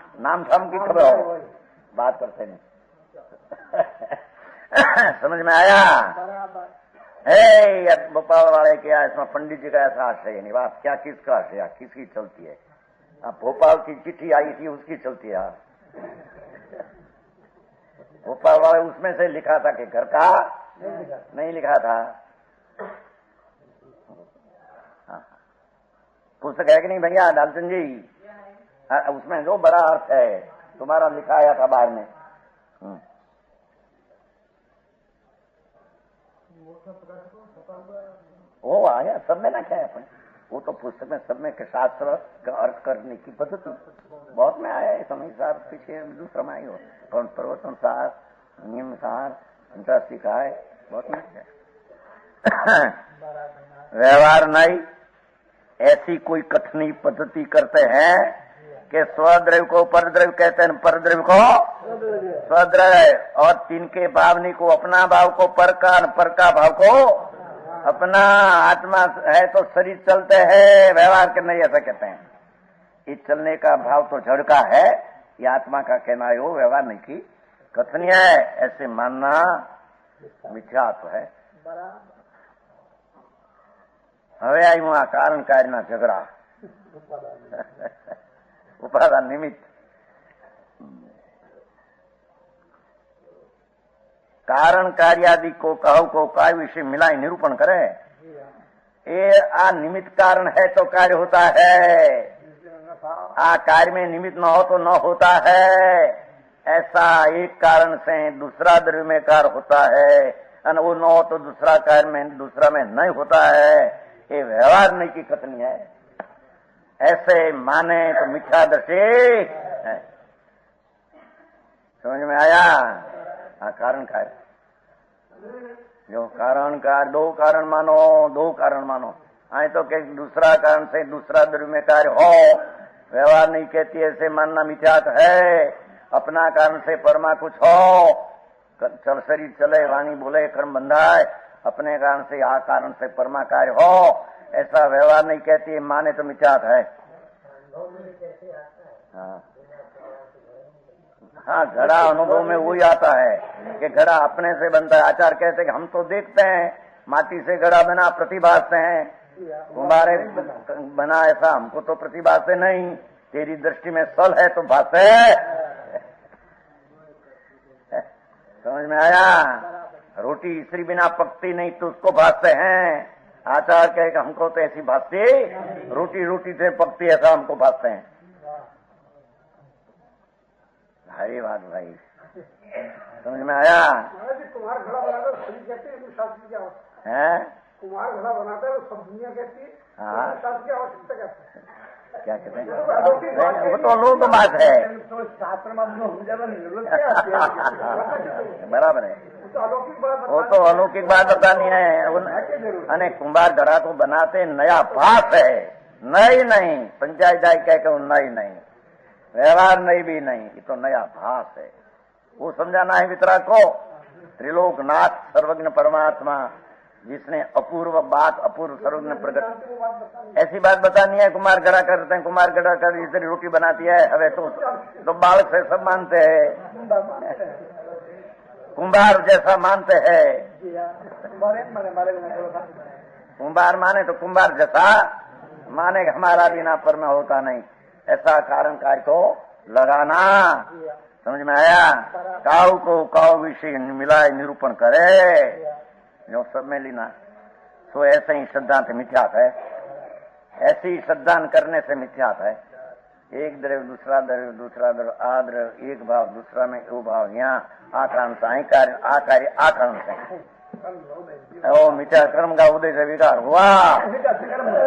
शाम की खबर हो, बात करते नहीं। समझ में आया? भोपाल वाले क्या इसमें पंडित जी का ऐसा आशय नहीं, बात क्या किसका आशय, किसकी चलती है? भोपाल की चिट्ठी आई थी उसकी चलती है। भोपाल वाले उसमें से लिखा था कि घर का नहीं लिखा था। पुस्तक है कि नहीं भैया डालचंद जी? उसमें जो बड़ा अर्थ है तुम्हारा लिखा आया था बाहर में। वो आया सब में ना क्या है अपन, वो तो पुस्तक में सब में के शास्त्र का अर्थ करने की पद्धति बहुत में आया है। समय सार पीछे दूसरा में आई हो, कौन प्रवर्तन सार, नियम सार, सिखाए बहुत में है। व्यवहार नहीं, ऐसी कोई कथनी पद्धति करते हैं कि स्वद्रव्य को परद्रव्य कहते हैं, परद्रव्य को स्वद्रव्य, और तिनके भावनी को अपना भाव को पर का भाव को अपना। आत्मा है तो शरीर चलते हैं, व्यवहार के नहीं ऐसा कहते हैं। इस चलने का भाव तो जड़ का है, ये आत्मा का कहना है, वो व्यवहार नहीं की कथनी है, ऐसे मानना मिथ्यात्व है। હવે આવ્યું આ કારણ કાર્યના ઝઘડા, ઉપાદાન નિમિત્ત। कारण कार्यादि को कहो को काय विषय मिलाई निरूपण करे, ये आ निमित्त कारण है तो कार्य होता है, आ कार्य में निमित्त न हो तो न होता है। ऐसा एक कारण से दूसरा द्रव्य में कार्य होता है, और वो न हो तो दूसरा कार्य में दूसरा में नहीं होता है। ये व्यवहार नहीं की कथनी है, ऐसे माने तो मिथ्या दृष्टि है। समझ में आया? हाँ, कारण कार्य जो कारण का दो कारण मानो, दो कारण मानो। आए तो कि दूसरा कारण से दूसरा द्रव्य में कार्य हो, व्यवहार नहीं कहती, ऐसे मानना मिथ्यात है। अपना कारण से परमा कुछ हो, चल शरीर चले, वाणी बोले, कर्म बंधाए, अपने कारण से आ कारण से परमा कार्य हो, ऐसा व्यवहार नहीं कहती, माने तो मिथ्यात है। हाँ, घड़ा अनुभव में वही आता है कि घड़ा अपने से बनता है। आचार्य कहते कि हम तो देखते हैं माटी से घड़ा बना, प्रतिभासते हैं, तुम्हारे बना ऐसा हमको तो प्रतिभासते नहीं, तेरी दृष्टि में सल है तो भासते है। समझ में आया? रोटी इसी बिना पकती नहीं तो उसको भासते हैं। आचार्य कहे कि हमको तो ऐसी भासती, रोटी रोटी से पकती ऐसा हमको भासते हैं। हरी बात भाई, समझ में आया? कुमार घड़ा बनाकर सभी कहते हैं, शास्त्र की आवश्यकता है। कुमार घड़ा बनाता है सब दुनिया कहती है, शास्त्र की आवश्यकता कहते हैं। क्या कहते हैं? वो तो लोक बात है, शास्त्र बराबर है, वो तो अलौकिक बात बतानी है। अने कुंभार घड़ा तो बनाते नया भास है, नई नहीं, पंचायत कह के नई नहीं, व्यवहार नहीं भी नहीं, ये तो नया भास है। वो समझाना है वितराग को, त्रिलोकनाथ सर्वज्ञ परमात्मा जिसने अपूर्व बात, अपूर्व सर्वज्ञ प्रकट, ऐसी बात बतानी है। कुमार गड़ा करते हैं, कुमार गड़ा कर इस तरह रोटी बनाती है। हवे तो बालक से सब मानते हैं, कुंभार जैसा मानते हैं। कुंभार माने तो कुंभार जैसा माने, हमारा बिना पर में होता नहीं, ऐसा कारण कार्य को लगाना। समझ में आया? काऊ को काऊ विषय मिलाए निरूपण करे जो सब में लीना। तो ऐसे ही सिद्धांत मिथ्यात है। ऐसी श्रद्धान करने से मिथ्यात है। एक द्रव्य दूसरा द्रव्य दूसरा द्रव्य आद्रव्य एक भाव दूसरा में वो भाव यहाँ आकारण से कार्य आकारण से वो मिथ्या कर्म का उदय से विकार हुआ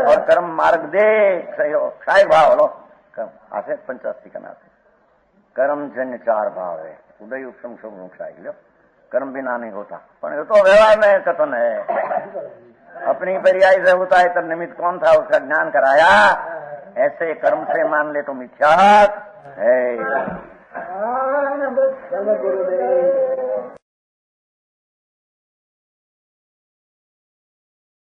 और कर्म मार्ग दे क्षय भाव लो कर्म आसे 85 का नाते कर्म जन्य 4 भाव है उदय उपशम शुभ क्षय लो कर्म बिना नहीं होता पर तो व्यवहार में कथन है। अपनी पर्याय से होता है तब निमित्त कौन था उसका ज्ञान कराया। ऐसे कर्म से मान ले तो मिथ्यात है। गुरुदेव